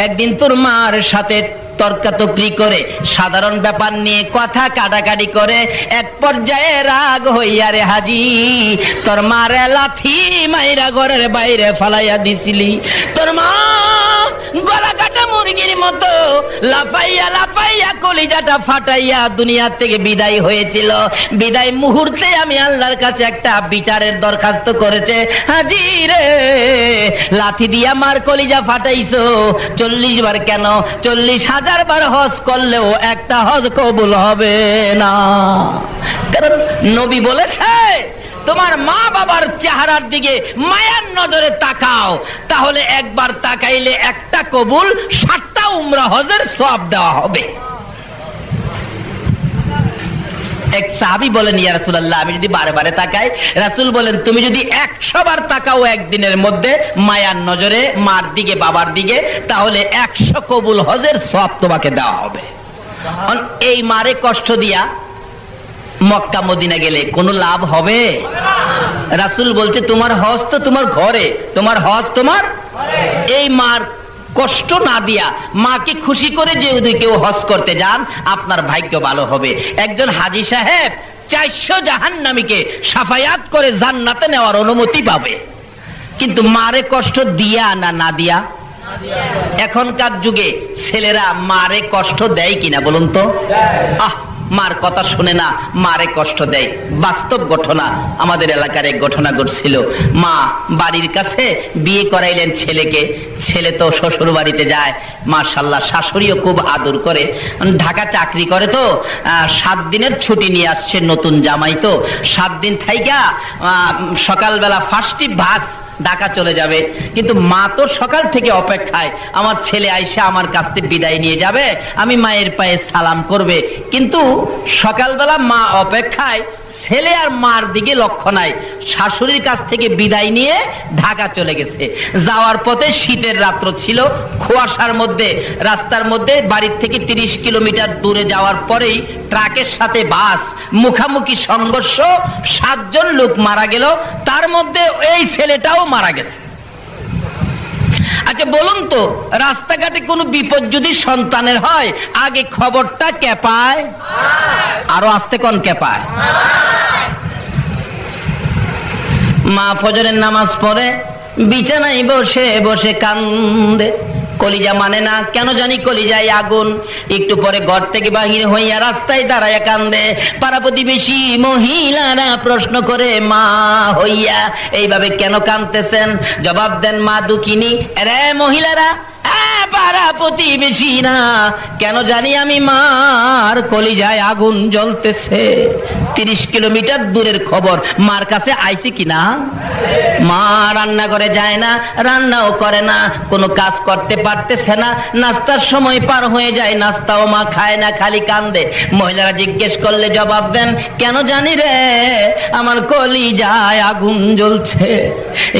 একদিন তোর মার সাথে তর্কাতর্কি করে সাধারণ ব্যাপার নিয়ে কথা কাটাকাটি করে এক পর্যায়ে রাগ হইয়া রে হাজি তোর মারে লাথি মাইরা ঘরের বাইরে ফালাইয়া দিছিলি। তোর মা গলা কাটা মুরগির মতো লাফাইয়া লাফাইয়া কলিজাটা ফাটাইয়া দুনিয়া থেকে বিদায় হয়েছিল। বিদায় মুহূর্তে আমি আল্লাহর কাছে একটা বিচারের দরখাস্ত করেছে, হাজি রে লাথি দিয়া মার কলিজা ফাটাইছো 40 বার কেন 40,000 বার হজ করলেও একটা হজ কবুল হবে না। কারণ নবী বলেছে তোমার মা বাবার চেহারার দিকে মায়ার নজরে তাকাও, তাহলে একবার তাকাইলে একটা কবুল 7টা উমরা হজের সওয়াব দেওয়া হবে। এক সাহাবী বলেন ইয়া রাসূলুল্লাহ আমি যদি বারে বারে তাকাই, রাসূল বলেন তুমি যদি 100 বার তাকাও একদিনের মধ্যে মায়ার নজরে মার দিকে বাবার দিকে, তাহলে 100 কবুল হজের সওয়াব তোমাকে দেওয়া হবে। এই মারে কষ্ট দিয়া মক্কা মদিনা গেলে কোনো লাভ হবে? রাসূল বলছে তোমার হজ তো তোমার ঘরে, তোমার হজ তোমার এই মার কষ্ট না দিয়া মাকে খুশি করে যদি কেউ হজ করতে যান আপনার ভাগ্য ভালো হবে। একজন হাজী সাহেব 400 জাহান্নামীকে সাফায়াত করে জান্নাতে নেওয়ার অনুমতি পাবে, কিন্তু মারে কষ্ট দিয়া না দিয়া? এখনকার যুগে ছেলেরা মারে কষ্ট দেয় কিনা বলুন তো? মার কথা শুনে না, মারে কষ্ট দেয়। বাস্তব ঘটনা, আমাদের এলাকার এক ঘটনা ঘটছিল। মা বাড়ির কাছে বিয়ে করাইলেন ছেলেকে, ছেলে তো শ্বশুর বাড়িতে যায়, মাশাআল্লাহ শাশুড়িও খুব আদর করে। ঢাকা চাকরি করে তো 7 দিনের ছুটি নিয়ে আসছে, নতুন জামাই তো 7 দিন থাইকা সকালবেলা ফার্স্টই বাস ঢাকা চলে যাবে। কিন্তু মা তো সকাল থেকে অপেক্ষায়, আমার ছেলে আইসা আমার কাছ থেকে বিদায় নিয়ে যাবে, আমি মায়ের পায়ে সালাম করবে। কিন্তু সকালবেলা মা অপেক্ষায়, ছেলে আর মার দিকে লক্ষ্য নাই। শাশুড়ির কাছ থেকে বিদায় নিয়ে ঢাকা চলে গেছে। যাওয়ার পথে শীতের রাত্র ছিল, কুয়াশার মধ্যে রাস্তার মধ্যে বাড়ির থেকে 30 কিলোমিটার দূরে যাওয়ার পরেই ট্রাকের সাথে বাস মুখামুখি সংঘর্ষ, 7 জন লোক মারা গেল, তার মধ্যে এই ছেলেটাও মারা গেছে। আচ্ছা বলুন তো, রাস্তাঘাটে কোনো বিপদ যদি সন্তানের হয় আগে খবরটা কে পায়? আরো আস্তে কোন কে পায়? মা ফজরের নামাজ পড়ে বিছানায় বসে বসে কান্দে, কলিজা মানে না, কেন জানি কলিজায় আগুন। একটু পরে ঘর থেকে বাহির হইয়া রাস্তায় দাঁড়ায় কান্দে। পাড়া প্রতিবেশী মহিলারা প্রশ্ন করে মা হইয়া এইভাবে কেন কাঁদতেছেন? জবাব দেন মা দুঃখিনী। আরে মহিলারা, পাড়া প্রতিবেশী না, কেন জানি আমি মার কলিজায় আগুন জ্বলতেছে। 30 কিলোমিটার দূরের খবর, মার কাছে আইছি কিনা? মা রান্না করে যায় না, রান্নাও করে না, কোনো কাজ করতে পারতেছে না। নাস্তার সময় পার হয়ে যায়, নাস্তাও মা খায় না, খালি কান্দে। মহিলারা জিজ্ঞেস করলে জবাব দেন, কেন জানি রে আমার কলিজায় আগুন জ্বলছে।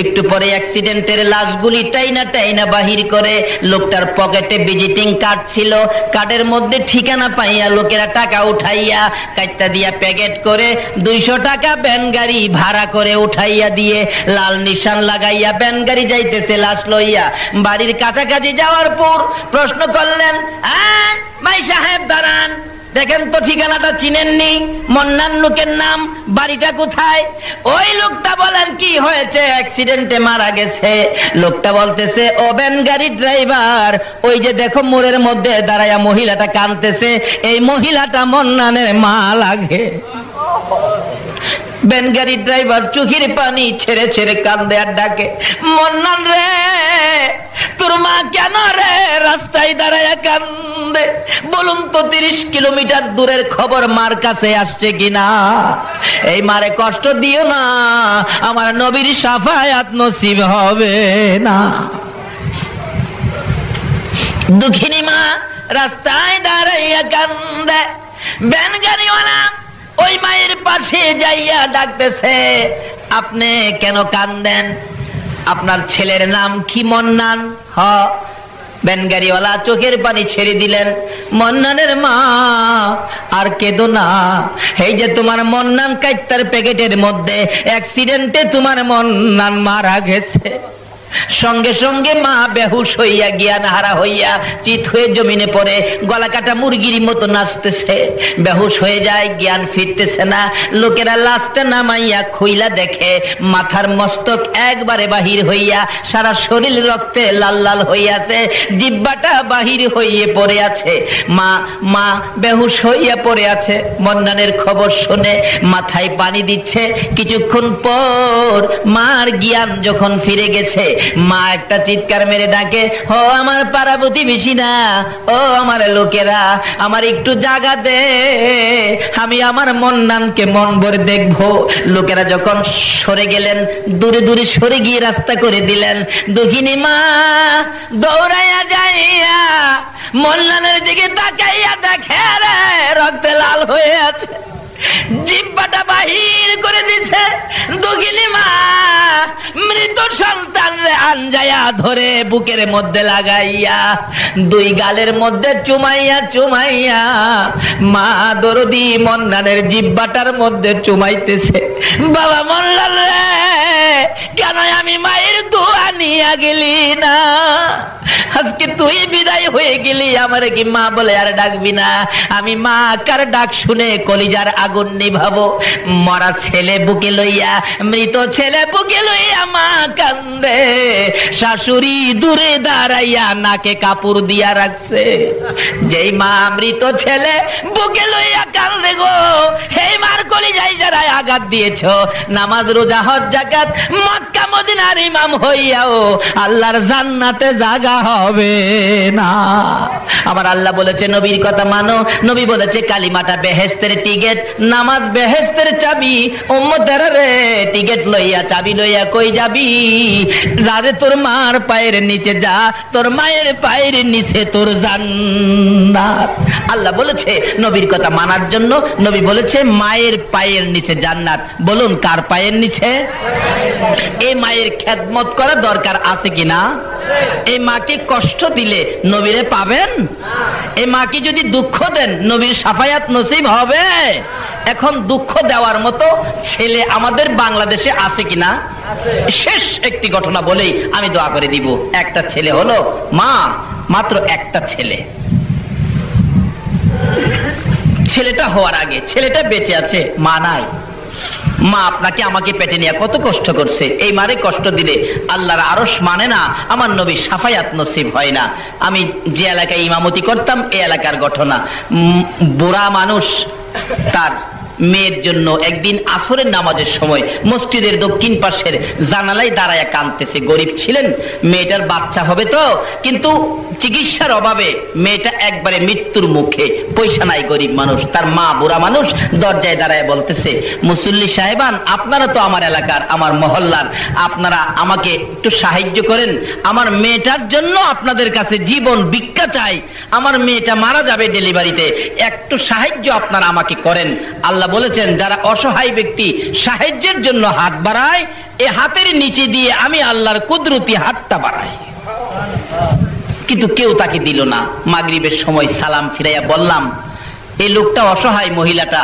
একটু পরে অ্যাক্সিডেন্টের লাশগুলি টাইনা বাহির করে। লোকটার পকেটে ভিজিটিং কার্ড ছিল, কার্ডের মধ্যে ঠিকানা পাইয়া লোকেরা টাকা উঠাইয়া কাইটা দিয়া প্যাকেট করে 200 টাকা ভ্যান গাড়ি ভাড়া করে উঠাইয়া দিয়ে লাল নিশান লাগাইয়া ভ্যান গাড়ি যাইতেছে লাশ লইয়া। বাড়ির কাছাকাছি যাওয়ার পর প্রশ্ন করলেন, ভাই সাহেব দাঁড়ান, দেখেন তো ঠিকানাটা চিনেননি? মন্নান লোকের নাম, বাড়িটা কোথায়? ওই লোকটা বলেন কি হয়েছে? অ্যাক্সিডেন্টে মারা গেছে। লোকটা বলতেছে, ও ভ্যান গাড়ির ড্রাইভার, ওই যে দেখো মোড়ের মধ্যে দাঁড়ায়া মহিলাটা কাঁদতেছে, এই মহিলাটা মন্নানের মা লাগে। ভ্যান গাড়ির ড্রাইভার চোখের পানি ছেড়ে ছেড়ে কান্দে আর ডাকে, মন্নান রে তোর মা কেন রে রাস্তায় দাঁড়ায়া কান্দে? বলুন তো 30 কিলোমিটার দূরের খবর মার কাছে আসছে কিনা? এই মারে কষ্ট দিও না, আমার নবীর শাফায়াত নসিব হবে না। দুঃখিনী মা রাস্তায় দাঁড়াইয়া কান্দে। ভ্যান গাড়িওয়ালা ওই মায়ের পাশে যাইয়া ডাকতেছে, আপনি কেন কান্দেন? আপনার ছেলের নাম কি? মন্নান। হ। ভ্যান গাড়িওয়ালা চোখের পানি ছেড়ে দিলেন, মন্নানের মা আর কেঁদো না, এই যে তোমার মন্নান কাইত্তার প্যাকেটের মধ্যে অ্যাক্সিডেন্টে তোমার মন্নান মারা গেছে। সঙ্গে সঙ্গে মা বেহুশ হইয়া জ্ঞান হারা হইয়া চিত হয়ে জমিনে পড়ে, গলা কাটা মুরগির মতো নাচতেছে, বেহুশ হয়ে যায়, জ্ঞান ফিরতেছে না। লোকেরা লাশটা নামাইয়া খুইলা দেখে মাথার মস্তক একবারে বাহির হইয়া সারা শরীর রক্তে লাল লাল হইয়াছে, জিহ্বাটা বাহির হইয়ে পড়ে আছে। মা বেহুশ হইয়া পড়ে আছে। মন্নানের খবর শুনে মাথায় পানি দিচ্ছে। কিছুক্ষণ পর মার জ্ঞান যখন ফিরে গেছে, মা একটা চিৎকার মেরে ডাকে, ও আমার পাড়া প্রতিবেশী না, ও আমার লোকেরা, আমার একটু জায়গা দে, আমি আমার মন্নানকে মন ভরে দেখবো। লোকেরা যখন সরে গেলেন, দূরে দূরে সরে গিয়ে রাস্তা করে দিলেন, দুঃখিনী মা দৌড়াইয়া যাইয়া মন্নানের দিকে তাকাইয়া দেখে রে রক্তে লাল হয়ে আছে, জিহ্বাটা বাহির করে দিছে। দুঃখিনী মা মৃত সন্তান আনজায়া ধরে বুকের মধ্যে লাগাইয়া দুই গালের মধ্যে চুমাইয়া চুমাইয়া মা দরদি মন্নানের জিহ্বাটার মধ্যে চুমাইতেছে। বাবা মন্নান রে, কেন আমি মায়ের দোয়া নিয়ে গেলি না? আজকে তুই বিদায় হয়ে গেলি, আমারে কি মা বলে আর ডাকবি না? আমি মা কার ডাক শুনে কলিজার আগুন নিভাবো। মরা ছেলে বুকে লইয়া, মৃত ছেলে বুকে লইয়া মা কান্দে। শাশুড়ি দূরে দাঁড়াইয়া নাকে কাপড় দিয়া রাখছে। যেই মা মৃত ছেলে বুকে লইয়া কান্দে গো, এই মার কলিজায় যারা আঘাত দিয়েছ, নামাজ রোজা হজ যাকাত মক্কা মদিনার ইমাম হইয়াও আল্লাহর জান্নাতে জায়গা হবে না। আমার আল্লাহ বলেছে নবীর কথা মানো। নবী বলেছে কালিমাটা বেহেশতের টিকেট, নামাজ বেহেশতের চাবি। উম্মতের রে, টিকেট লইয়া চাবি লইয়া কই যাবি? যারে তোর মার পায়ের নিচে যা, তোর মায়ের পায়ের নিচে তোর জান্নাত। আল্লাহ বলেছে নবীর কথা মানার জন্য। নবী বলেছে মায়ের পায়ের নিচে জান্নাত। বলুন কার পায়ের নিচে? এই মায়ের খেদমত করা দরকার আছে কিনা? এই মাকে কষ্ট দিলে নবীরে পাবেন? এই মাকে যদি দুঃখ দেন নবীর শাফায়াত নসিব হবে? এখন দুঃখ দেওয়ার মতো ছেলে আমাদের বাংলাদেশে আছে কিনা? শেষ একটি ঘটনা বলেই আমি দোয়া করে দিব। একটা ছেলে হলো, মা মাত্র একটা ছেলে। ছেলেটা হওয়ার আগে ছেলেটা বেঁচে আছে, মা নাই। মা আপনাকে আমাকে পেটে নিয়ে কত কষ্ট করছে। এই মারে কষ্ট দিলে আল্লাহর আরশ মানে না, আমার নবী শাফায়াত নসিব হয় না। আমি যে এলাকায় ইমামতি করতাম, এই এলাকার ঘটনা, বুড়া মানুষ তার মেয়ের জন্য একদিন আসরের নামাজের সময় মসজিদের দক্ষিণ পাশের জানালায় দাঁড়ায় কাঁদতেছে। গরিব ছিলেন, মেয়েটার বাচ্চা হবে তো, কিন্তু চিকিৎসার অভাবে মেয়েটা একবারে মৃত্যুর মুখে, পয়সা নাই, গরিব মানুষ। তার মা বুড়া মানুষ দরজায় দাঁড়ায় বলতেছে, মুসল্লি সাহেবান, আপনারা তো আমার এলাকার, আমার মহল্লার, আপনারা আমাকে একটু সাহায্য করেন। আমার মেয়েটার জন্য আপনাদের কাছে জীবন ভিক্ষা চাই। আমার মেয়েটা মারা যাবে ডেলিভারিতে, একটু সাহায্য আপনারা আমাকে করেন। আল্লাহ বলেছেন যারা অসহায় ব্যক্তি সাহায্যের জন্য হাত বাড়ায়, এই হাতের নিচে দিয়ে আমি আল্লাহর কুদরতি হাতটা বাড়াই। কিন্তু কেউ তাকে দিল না। মাগরিবের সময় সালাম ফিরাইয়া বললাম, এই লোকটা অসহায়, মহিলাটা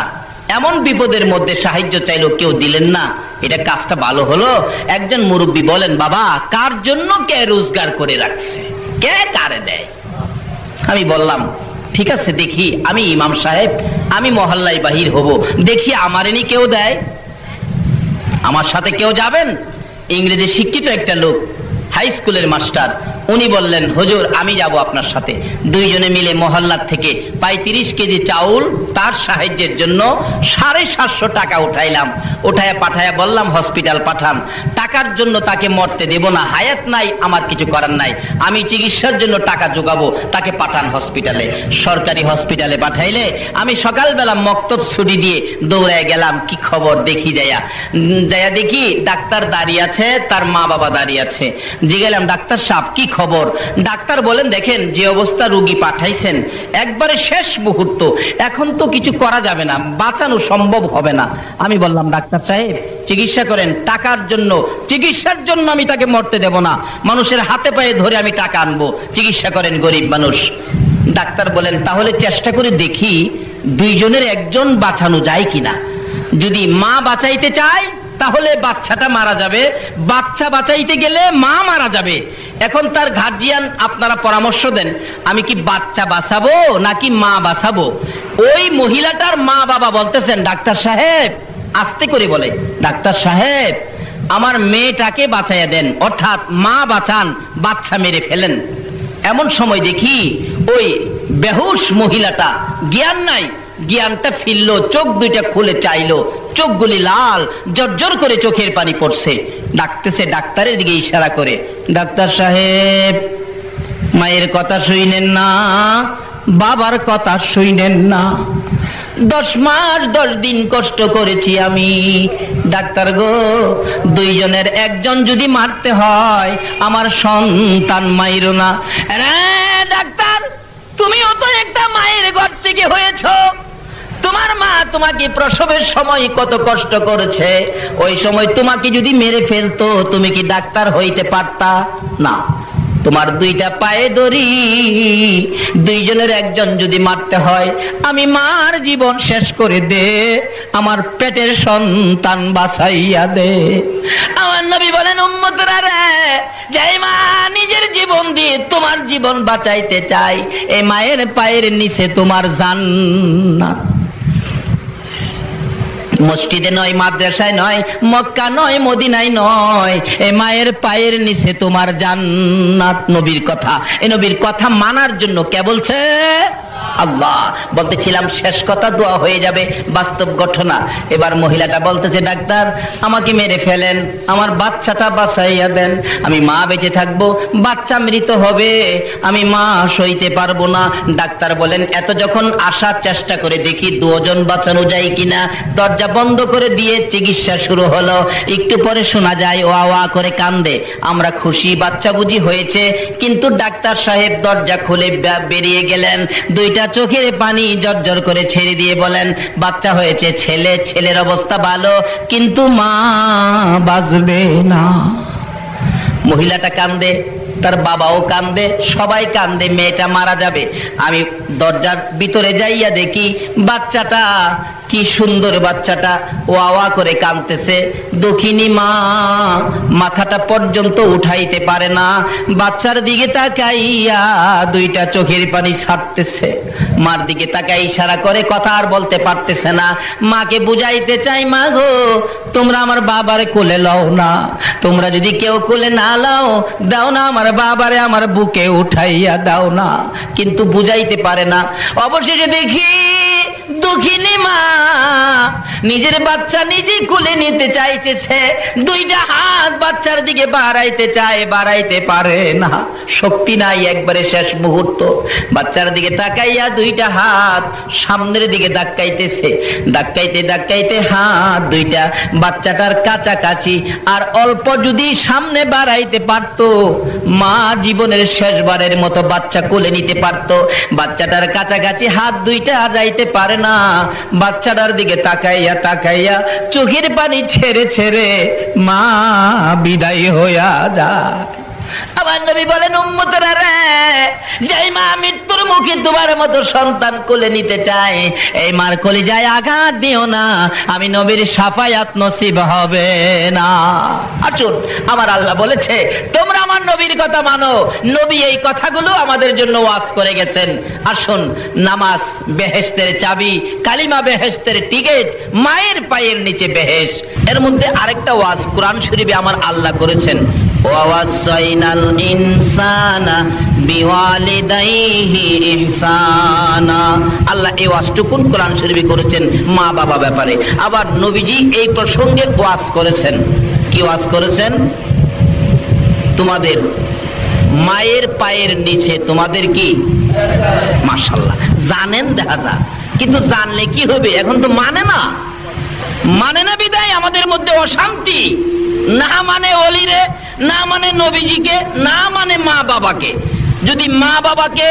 এমন বিপদের মধ্যে সাহায্য চাইলো, কেউ দিলেন না, এটা কাজটা ভালো হলো? একজন মুরব্বী বলেন, বাবা কার জন্য কে রোজগার করে রাখছে, কে কারে দেয়? আমি বললাম ঠিক আছে, দেখি আমি ইমাম সাহেব, আমি মহল্লায় বাহির হব, দেখি আমারেনি কেউ দেয়, আমার সাথে কেউ যাবেন? ইংরেজি শিক্ষিত একটা লোক, হাই স্কুলের মাস্টার, উনি বললেন হুজুর আমি যাব আপনার সাথে। দুইজনে মিলে মহল্লার থেকে 35 কেজি চাউল তার সাহায্যের জন্য 750 টাকা উঠাইলাম। উঠায়া পাঠায়া বললাম হসপিটাল পাঠান। টাকার জন্য তাকে মরতে দেব না, হায়াত নাই, আমার কিছু করার নাই, আমি চিকিৎসার জন্য টাকা জোগাবো, তাকে পাঠান হসপিটালে। সরকারি হসপিটালে পাঠাইলে আমি সকালবেলা মক্তব ছুটি দিয়ে দৌড়ায় গেলাম, কি খবর দেখি। যায়া দেখি ডাক্তার দাঁড়িয়ে আছে, তার মা বাবা দাঁড়িয়ে আছে। জিজ্ঞাসা, ডাক্তার সাহেব কি খবর? ডাক্তার বলেন দেখেন যে অবস্থা রোগী পাঠাইছেন, একবারে শেষ মুহূর্ত, এখন তো কিছু করা যাবে না, বাঁচানো সম্ভব হবে না। আমি বললাম ডাক্তার সাহেব চিকিৎসা করেন, টাকার জন্য, চিকিৎসার জন্য আমি তাকে মরতে দেব না, মানুষের হাতে পায়ে ধরে আমি টাকা আনবো, চিকিৎসা করেন, গরিব মানুষ। ডাক্তার বলেন তাহলে চেষ্টা করে দেখি দুইজনের একজন বাঁচানো যায় কিনা। যদি মা বাঁচাইতে চায় তাহলে বাচ্চাটা মারা যাবে, বাচ্চা বাঁচাইতে গেলে মা মারা যাবে। এখন তার গার্জিয়ান আপনারা পরামর্শ দেন, আমি কি বাচ্চা বাঁচাবো নাকি মা বাঁচাবো? ওই মহিলাটার মা বাবা বলতেছেন, ডাক্তার সাহেব, আস্তে করে বলে, ডাক্তার সাহেব আমার মেয়েটাকে বাঁচাইয়া দেন, অর্থাৎ মা বাঁচান, বাচ্চা মেরে ফেলেন। এমন সময় দেখি ওই বেহুশ মহিলাটা, জ্ঞান নাই, জ্ঞানটা ফিরলো, চোখ দুইটা খুলে চাইলো, চোখগুলি লাল, জর্জর করে চোখের পানি পড়ছে। ডাকতেছে, ডাক্তারের দিকে ইশারা করে, ডাক্তার সাহেব মায়ের কথা শুইনেন না, বাবার কথা শুইনেন না, 10 মাস 10 দিন কষ্ট করেছি আমি, ডাক্তার গো, দুইজনের একজন যদি মারতে হয় আমার সন্তান মাইরো না। ডাক্তার, তুমিও তো একটা মায়ের ঘর থেকে হয়েছো, তোমার মা তোমাকে প্রসবের সময় কত কষ্ট করেছে, ওই সময় তোমাকে যদি মেরে ফেলতো তুমি কি ডাক্তার হইতে পারতা? না, তোমার দুইটা পায়ে ধরি, দুইজনের একজন যদি মারতে হয় আমি মার জীবন শেষ করে দে, আমার পেটের সন্তান বাঁচাইয়া দে। আমার নবী বলেন, উম্মতরা রে, যাই মা নিজের জীবন দিয়ে তোমার জীবন বাঁচাইতে চাই, এই মায়ের পায়ের নিচে তোমার জান্নাত। মসজিদে নয়, মাদ্রাসায় নয়, মক্কা নয়, মদিনায় নয়, এই মায়ের পায়ের নিচে তোমার জান্নাত। নবীর কথা, এই নবীর কথা মানার জন্য কে বলছে? আল্লাহ। বলতেছিলাম শেষ কথা, দোয়া হয়ে যাবে, বাস্তব ঘটনা। এবার মহিলাটা বলতেছে, ডাক্তার আমাকে মেরে ফেলেন, আমার বাচ্চাটা বাঁচাইয়া দেন, আমি মা বেঁচে থাকবো, বাচ্চা মৃত হবে, আমি মা সইতে পারবো না। ডাক্তার বলেন, এত যখন আসার চেষ্টা করে দেখি 2 জন বাঁচানো যায় কিনা, দরজা বন্ধ করে দিয়ে চিকিৎসা শুরু হলো। একটু পরে শোনা যায় ওয়া ওয়া করে কান্দে, আমরা খুশি, বাচ্চা বুঝি হয়েছে। কিন্তু ডাক্তার সাহেব দরজা খুলে বেরিয়ে গেলেন, দুইটা চোখের পানি জর্জর করে ছেড়ে দিয়ে বলেন, বাচ্চা হয়েছে ছেলে, ছেলের অবস্থা ভালো, কিন্তু মা বাঁচবে না। মহিলাটা কান্দে, তার বাবাও কান্দে, সবাই কান্দে, মেয়েটা মারা যাবে। আমি দরজার ভিতরে যাইয়া দেখি বাচ্চাটা, কি সুন্দর বাচ্চাটা, ওয়া ওয়া করে কাঁদতেছে। দক্ষিণী মা মাথাটা পর্যন্ত উঠাইতে পারে না, বাচ্চার দিকে তাকাইয়া দুইটা চোখের পানি ছাড়তেছে। মার দিকে তাকাই ইশারা করে, কথা আর বলতে পারতেছে না। মাকে বুঝাইতে চাই, মা গো তোমরা আমার বাবারে কোলে লও না, তোমরা যদি কেউ কোলে না লাও, দাও না আমার বাবারে আমার বুকে উঠাইয়া দাও না, কিন্তু বুঝাইতে পারে না। অবশেষে দেখি দুঃখিনী মা নিজের বাচ্চা নিজে কোলে নিতে চাইতেছে, দুইটা হাত বাচ্চার দিকে বাড়াইতে চায়, বাড়াইতে পারে না, শক্তি নাই, একবারে শেষ মুহূর্ত। বাচ্চার দিকে তাকাইয়া দুইটা হাত সামনের দিকে ধাক্কাইতেছে, ধাক্কাইতে ধাক্কাইতে হাত দুইটা বাচ্চাটার কাছাকাছি, আর অল্প যদি সামনে বাড়াইতে পারতো, মা জীবনের শেষবারের মতো বাচ্চা কোলে নিতে পারতো। বাচ্চাটার কাছাকাছি হাত দুইটা যাইতে পারে না, বাচ্চাটার দিকে তাকাইয়া তাকাইয়া চোখের পানি ছেড়ে ছেড়ে মা বিদায় হইয়া যায়। আমার নবী বলেন, উম্মতরা রে, যেই মা মৃত্যুর মুখে তোমার মতো সন্তান কোলে নিতে চায়, এই মার কলিজায় আঘাত দিও না, আমি নবীর শাফায়াত নসিব হবে না। আসুন, আমার আল্লাহ বলেছে তোমরা আমার নবীর কথা মানো। নবী এই কথাগুলো আমাদের জন্য ওয়াজ করে গেছেন। আসুন, নামাজ বেহেশতের চাবি, কালিমা বেহেশতের টিকিট, মায়ের পায়ের নিচে বেহেশ। এর মধ্যে আরেকটা ওয়াজ কোরআন শরীফে আমার আল্লাহ করেছেন, ওয়াসাইনাল ইনসানা বিওয়ালিদাইহি ইহসানা। আল্লাহ এই ওয়াজটুকুন কোরআন শরীফে করেছেন মা বাবা ব্যাপারে। আবার নবীজি এই প্রসঙ্গে ওয়াজ করেছেন। কি ওয়াজ করেছেন? তোমাদের মায়ের পায়ের নিচে তোমাদের কি, মাশাআল্লাহ, জানেন, দেখা যায়, কিন্তু জানলে কি হবে? এখন তো মানে না, মানে না বিদায় আমাদের মধ্যে অশান্তি। না মানে ওলিরে, না মানে নবীজিকে, না মানে মা বাবাকে। যদি মা বাবাকে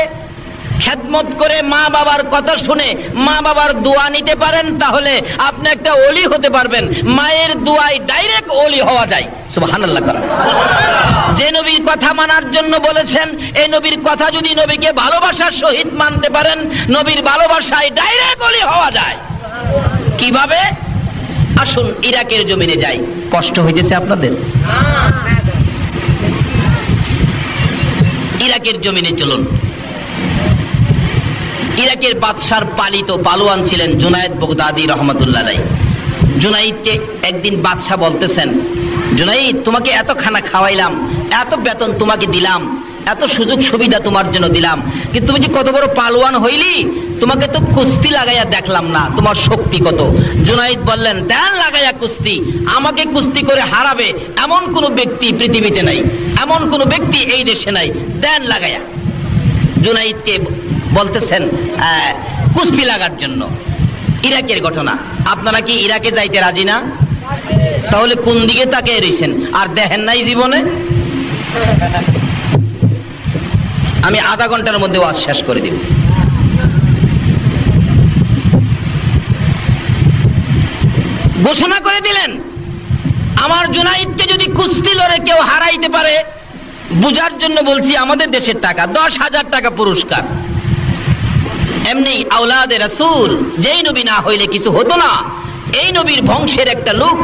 খেদমত করে মা বাবার কথা শুনে মা বাবার দোয়া নিতে পারেন, তাহলে আপনি একটা ওলি হতে পারবেন। মায়ের দোয়ায় ডাইরেক্ট ওলি হওয়া যায়। সুবহানাল্লাহ। যে নবীর কথা মানার জন্য বলেছেন, এই নবীর কথা যদি নবীকে ভালোবাসার সহিত মানতে পারেন, নবীর ভালোবাসায় ডাইরেক্ট ওলি হওয়া যায়। কিভাবে? আসুন ইরাকের জমিনে যাই। কষ্ট হইতেছে আপনাদের? ইরাকের জমিনে চলুন। ইরাকের বাদশার পালিত পালোয়ান ছিলেন জুনায়েদ বগদাদি রহমতুল্লাহ আলাইহি। জুনাইদকে একদিন বাদশা বলতেছেন, জুনাইদ, তোমাকে এত খানা খাওয়াইলাম, এত বেতন তোমাকে দিলাম, এত সুযোগ সুবিধা তোমার জন্য দিলাম, কিন্তু তুমি যে কত বড় পালোয়ান হইলি, তোমাকে তো কুস্তি লাগাইয়া দেখলাম না, তোমার শক্তি কত। জুনাইদ বললেন, দেন লাগাইয়া কুস্তি, আমাকে কুস্তি করে হারাবে এমন কোন ব্যক্তি পৃথিবীতে নাই, এমন কোন ব্যক্তি এই দেশে নাই, দেন লাগাইয়া। জুনাইদকে বলতেছেন কুস্তি লাগার জন্য। ইরাকের ঘটনা, আপনারা কি ইরাকে যাইতে রাজি না? তাহলে কোন দিকে তাকিয়ে রইছেন? আর দেখেন নাই জীবনে? আমি আধা ঘন্টার মধ্যে ওয়াজ শেষ করে দিব। ঘোষণা করে দিলেন, আমার জুনাইদকে যদি কুস্তি লড়ে কেউ হারাইতে পারে, বুঝার জন্য বলছি, আমাদের দেশের টাকা 10,000 টাকা পুরস্কার। এমনি আওলাদে রাসূল, যেই নবী না হইলে কিছু হতো না, এই নবীর বংশের একটা লোক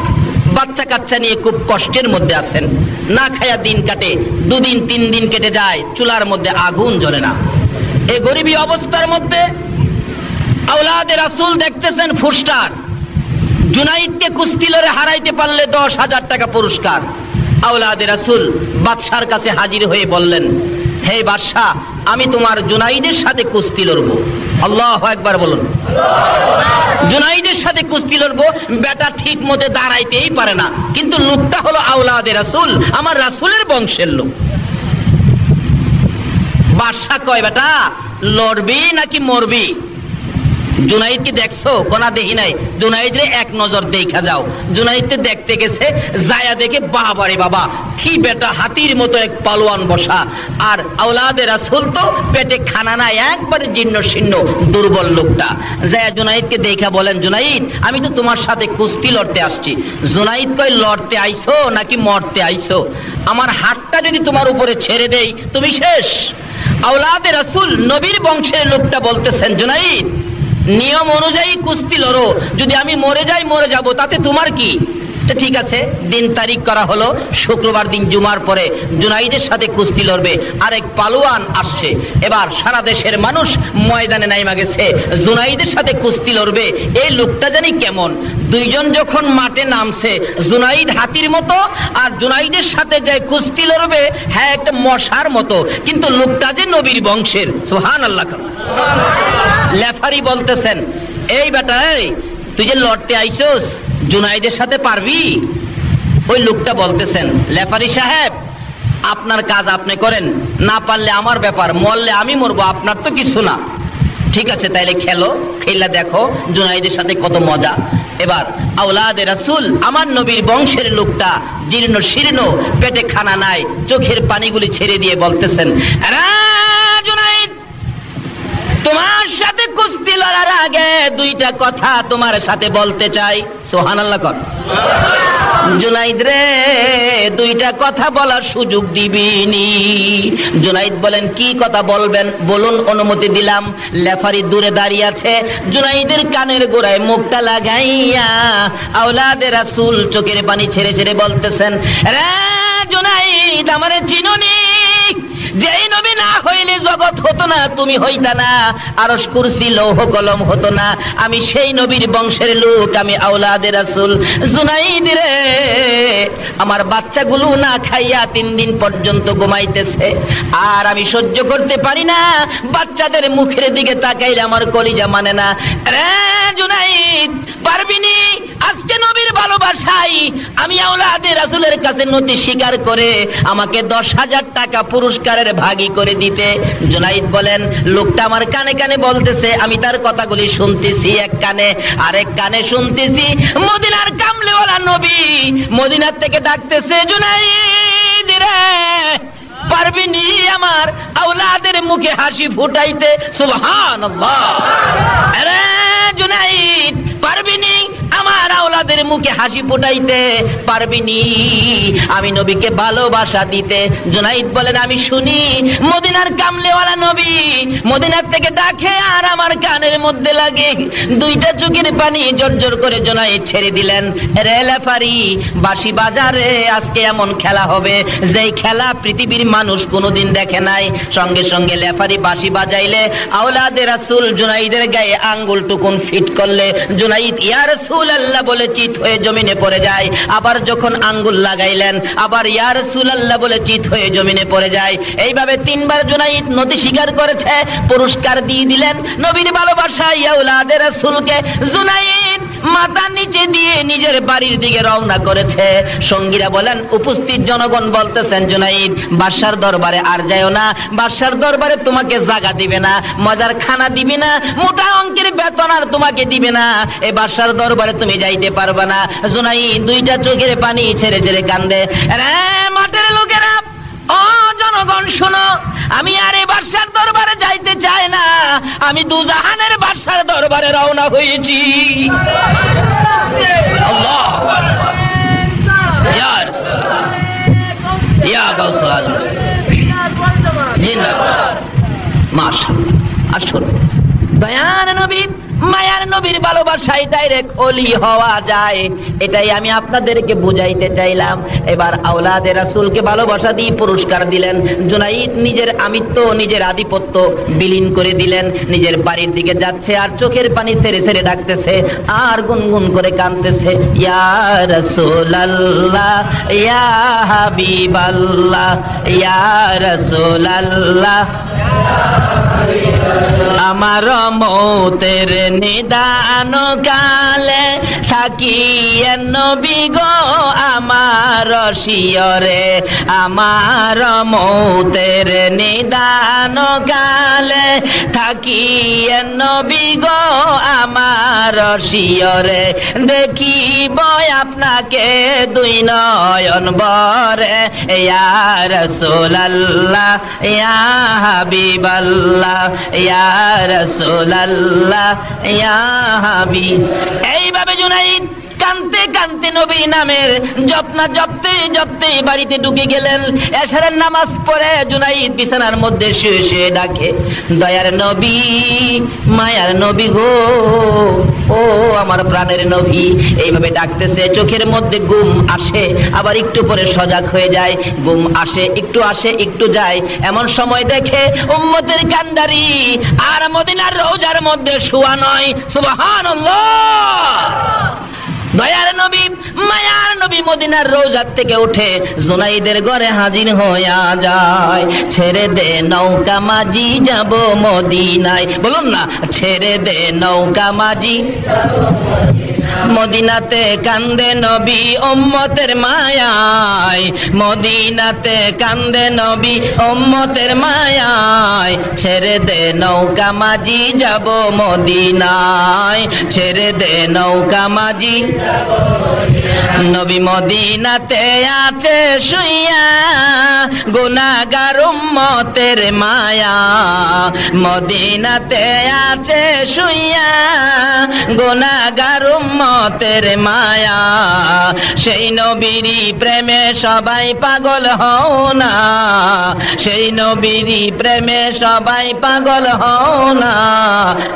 বাচ্চা কাচ্চা নিয়ে খুব কষ্টের মধ্যে আছেন, না খায়া দিন কাটে, 2 দিন 3 দিন কেটে যায়, চুলার মধ্যে আগুন জ্বলে না। এই গরিবী অবস্থার মধ্যে আওলাদে রাসূল দেখতেছেন ফুস্টার, জুনাইদকে কুস্তি লড়ে হারাইতে পারলে 10,000 টাকা পুরস্কার। আওলাদে রাসূল বাদশার কাছে হাজির হয়ে বললেন, হে বাদশা, আমি তোমার জুনাইদের সাথে কুস্তি লড়বো। আল্লাহু আকবার বলুন। জুনাইদের সাথে কুস্তি লড়বো। বেটা ঠিক মতে দাঁড়াইতেই পারে না, কিন্তু লোকটা হলো আওলাদে রাসূল, আমার রাসূলের বংশের লোক। বাদশা কয়, বেটা লড়বি নাকি মরবি? জুনাইদ কি দেখছো? কোনা দেখি নাই। জুনাইদ রে এক নজর দেখা যাও। জুনাইদকে দেখতে গেছে, যায়া দেখে বাবারে বাবা, কি বেটা হাতির মতো এক পালোয়ান বসা, আর আওলাদে রাসূল তো পেটে খানা নাই, একবারে জীর্ণ শীর্ণ দুর্বল লোকটা। যায়া জুনাইদকে দেখা বলেন, জুনাইদ, আমি তো তোমার সাথে কুস্তি লড়তে আসছি। জুনাইদ কয়, লড়তে আইছো নাকি মরতে আইছো? আমার হাতটা যদি তোমার উপরে ছেড়ে দেই তুমি শেষ। আওলাদে রাসূল নবীর বংশের লোকটা বলতেছেন, জুনাইদ, নিয়ম অনুযায়ী কুস্তি লড়ো, যদি আমি মরে যাই মরে যাব, তাতে তোমার কি? ঠিক আছে, দিন তারিখ করা হলো, শুক্রবার দিন জুমার পরে জুনাইদের সাথে কুস্তি লড়বে। আরেক পালোয়ান আসছে। এবার সারা দেশের মানুষ ময়দানে নাইমা গেছে, জুনাইদের সাথে কুস্তি লড়বে। এই লোকটা জানি কেমন। দুইজন যখন মাঠে নামছে, জুনাইদ হাতির মতো, আর জুনাইদের সাথে যে কুস্তি লড়বে হ্যাঁ একটা মশার মতো, কিন্তু লোকটা যে নবীর বংশের। সুবহানাল্লাহ। লেফারি বলতেছেন, এই বেটা, এই তুই যে লড়তে আইছস, জুনাইদের সাথে পারবি? ওই লোকটা বলতেছেন, লেফারি সাহেব, আপনার কাজ আপনি করেন, না পারলে আমার ব্যাপার, মরলে আমি মরবো, আপনার তো কিছু না। ঠিক আছে, তাইলে খেলো, খেলা দেখো জুনাইদের সাথে কত মজা। এবার আওলাদে রাসূল, আমার নবীর বংশের লোকটা জীর্ণ শীর্ণ, পেটে খানা নাই, চোখের পানিগুলি ছেড়ে দিয়ে বলতেছেন, জুনাইদ, তোমার সাথে কুস্তি লড়ার আগে 2টা কথা তোমার সাথে বলতে চাই। সুবহানাল্লাহ কর। জুনাইদ রে, 2টা কথা বলার সুযোগ দিবিনি। জুনাইদ বলেন, কি কথা বলবেন বলুন, অনুমতি দিলাম। লেফারি দূরে দাঁড়িয়ে আছে, জুনাইদের কানের গোড়ায় মুখটা লাগাইয়া আওলাদে রাসূল চোখের পানি ছেড়ে ছেড়ে বলতেছেন, রে জুনাইদ, আমারে চিনোনি? যেই নবী না হইলে জগৎ হতো না, তুমি হইতা না, আরশ কুরসি লৌহ কলম হতো না। আমি সেই নবীর বংশের লোক, আমি আওলাদে রাসূল। জুনাইদ রে, আমার বাচ্চাগুলো না খাইয়া 3 দিন পর্যন্ত ঘুমাইতেছে, আর আমি সহ্য করতে পারি না, বাচ্চাদের মুখের দিকে তাকাইলে আমার কলিজা মানে না। রে জুনাইদ, পারবিনি আজকে নবীর ভালোবাসাই আমি আওলাদে রাসূলের কাছে নতি স্বীকার করে আমাকে 10,000 টাকা পুরস্কারের ভাগী করে দিতে? জুনাইদ বলেন, লোকটা আমার কানে কানে বলতেছে, আমি তার কথাগুলি শুনতেছি, এক কানে, আরেক কানে শুনতেছি মদিনার কামলেওয়ালা নবী মদিনার থেকে ডাকতেছে, জুনাইদ রে, পারবিনি আমার আওলাদের মুখে হাসি ফুটাইতে? সুবহানাল্লাহ। আরে জুনাইদ, পারবিনি আমার আওলাদ আওলাদের মুখে হাসি ফুটাইতে পারবিনি, আমি নবীকে ভালোবাসা দিতে। জুনাইদ বলেন আমি শুনি মদিনার কামলেওয়ালা নবী মদিনার থেকে ডাকে আর আমার কানের মধ্যে লাগে, দুইটা চোখের পানি জর্জর করে জুনাইদ ছেড়ে দিলেন। রে লেফারি, বাঁশি বাজারে আজকে এমন খেলা হবে যেই খেলা পৃথিবীর মানুষ কোনোদিন দেখে নাই। সঙ্গে সঙ্গে লেফারি বাঁশি বাজাইলে আওলাদে রাসূল জুনাইদের গায়ে আঙ্গুল টুকুন ফিট করলে জুনাইদ ইয়া রাসূলুল্লাহ বলে চিত হয়ে জমিনে পড়ে যায়। আবার যখন আঙ্গুল লাগাইলেন আবার ইয়া রাসূলুল্লাহ বলে চিত হয়ে জমিনে পড়ে যায়। এইভাবে তিনবার জুনাইদ নদী স্বীকার করেছে, পুরস্কার দিয়ে দিলেন নবীর ভালোবাসায় আওলাদে রাসূলকে। জুনাইদ মাথা নিচে দিয়ে নিজের বাড়ির দিকে রওনা করেছে। সঙ্গীরা বলেন, উপস্থিত জনগণ বলতেছেন জুনাইদ বাদশার দরবারে আর যাও না, বাদশার দরবারে তোমাকে জায়গা দিবে না, মজার খানা দিবে না, মোটা অঙ্কের বেতন আর তোমাকে দিবে না, এই বাদশার দরবারে তুমি যাইতে পারবে না। জুনাইদ দুইটা চোখের পানি ছেড়ে ছেড়ে কান্দে। রে মাঠের লোকেরা, ও জনগণ শোনো, আমি আর এই বাদশার দরবারে যাইতে চাই না, আমি দুজাহানের বাদশার দরবারে রওনা হয়েছি। আল্লাহ ইয়া গাউসুল আজম জিন্দাবাদ। মাশাআল্লাহ। আসুন দয়ার নবী মায়ার নবীর ভালোবাসায় ডাইরেক্ট ওলি হওয়া যায়, এটাই আমি আপনাদেরকে বুঝাইতে চাইলাম। এবার আওলাদে রাসূলকে ভালোবাসা দিয়ে পুরস্কার দিলেন। জুনাইদ নিজের আমিত্ব নিজের আধিপত্য বিলীন করে দিলেন, নিজের বাড়ির দিকে যাচ্ছে আর চোখের পানি ছেড়ে ছেড়ে ডাকতেছে আর গুনগুন করে কাঁদতেছে, ইয়া রাসূলুল্লাহ ইয়া হাবিবাল্লাহ ইয়া রাসূলুল্লাহ। আমার মৌতের নিদান কালে থাকিয়ে নবী গো আমার শিয়রে, আমার মৌতের নিদান কালে থাকিয়ে নবী গো আমার শিয়রে, দেখিব আপনাকে দুই নয়ন ভরে, ইয়া রাসূলুল্লাহ ইয়া হাবিবাল্লাহ ইয়া রাসূলুল্লাহ ইয়া হাবিব। এইভাবে জুনাইদ কানতে কানতে নবী নামের জপনা জপতে জপতে বাড়িতে ঢুকে গেলেন। এশারের নামাজ পড়ে জুনাইদ বিছানার মধ্যে শুয়ে শুয়ে ডাকে, দয়ার নবী মায়ার নবী গো, ও আমার প্রাণের নবী। এইভাবে ডাকতেছে, চোখের মধ্যে ঘুম আসে আবার একটু পরে সজাগ হয়ে যায়, ঘুম আসে একটু যায়। এমন সময় দেখে উম্মতের কান্ডারি আর মদিনার রওজার মধ্যে শোয়া নয়। সুবহানাল্লাহ। দয়ার নবী মায়ার নবী মদিনার রওজার থেকে উঠে জুনাইদের ঘরে হাজির হইয়া যায়। ছেড়ে দে নৌকা মাঝি যাব মদিনায়, বলুন না, ছেড়ে দে নৌকা মাঝি মদিনাতে কান্দে নবী উম্মতের মায়ায়, মদিনাতে কান্দে নবী উম্মতের মায়ায়, ছেড়ে দে নৌকা মাঝি যাব মদিনায়, ছেড়ে দে নৌকা মাঝি। নবী মদিনাতে আছে শুইয়া গুনাহগার উম্মতের মায়া, মদিনাতে আছে শুইয়া গুনাহগার উম্মতের মায়া, সেই নবীরই প্রেমে সবাই পাগল হও না, সেই নবীরই প্রেমে সবাই পাগল হও না,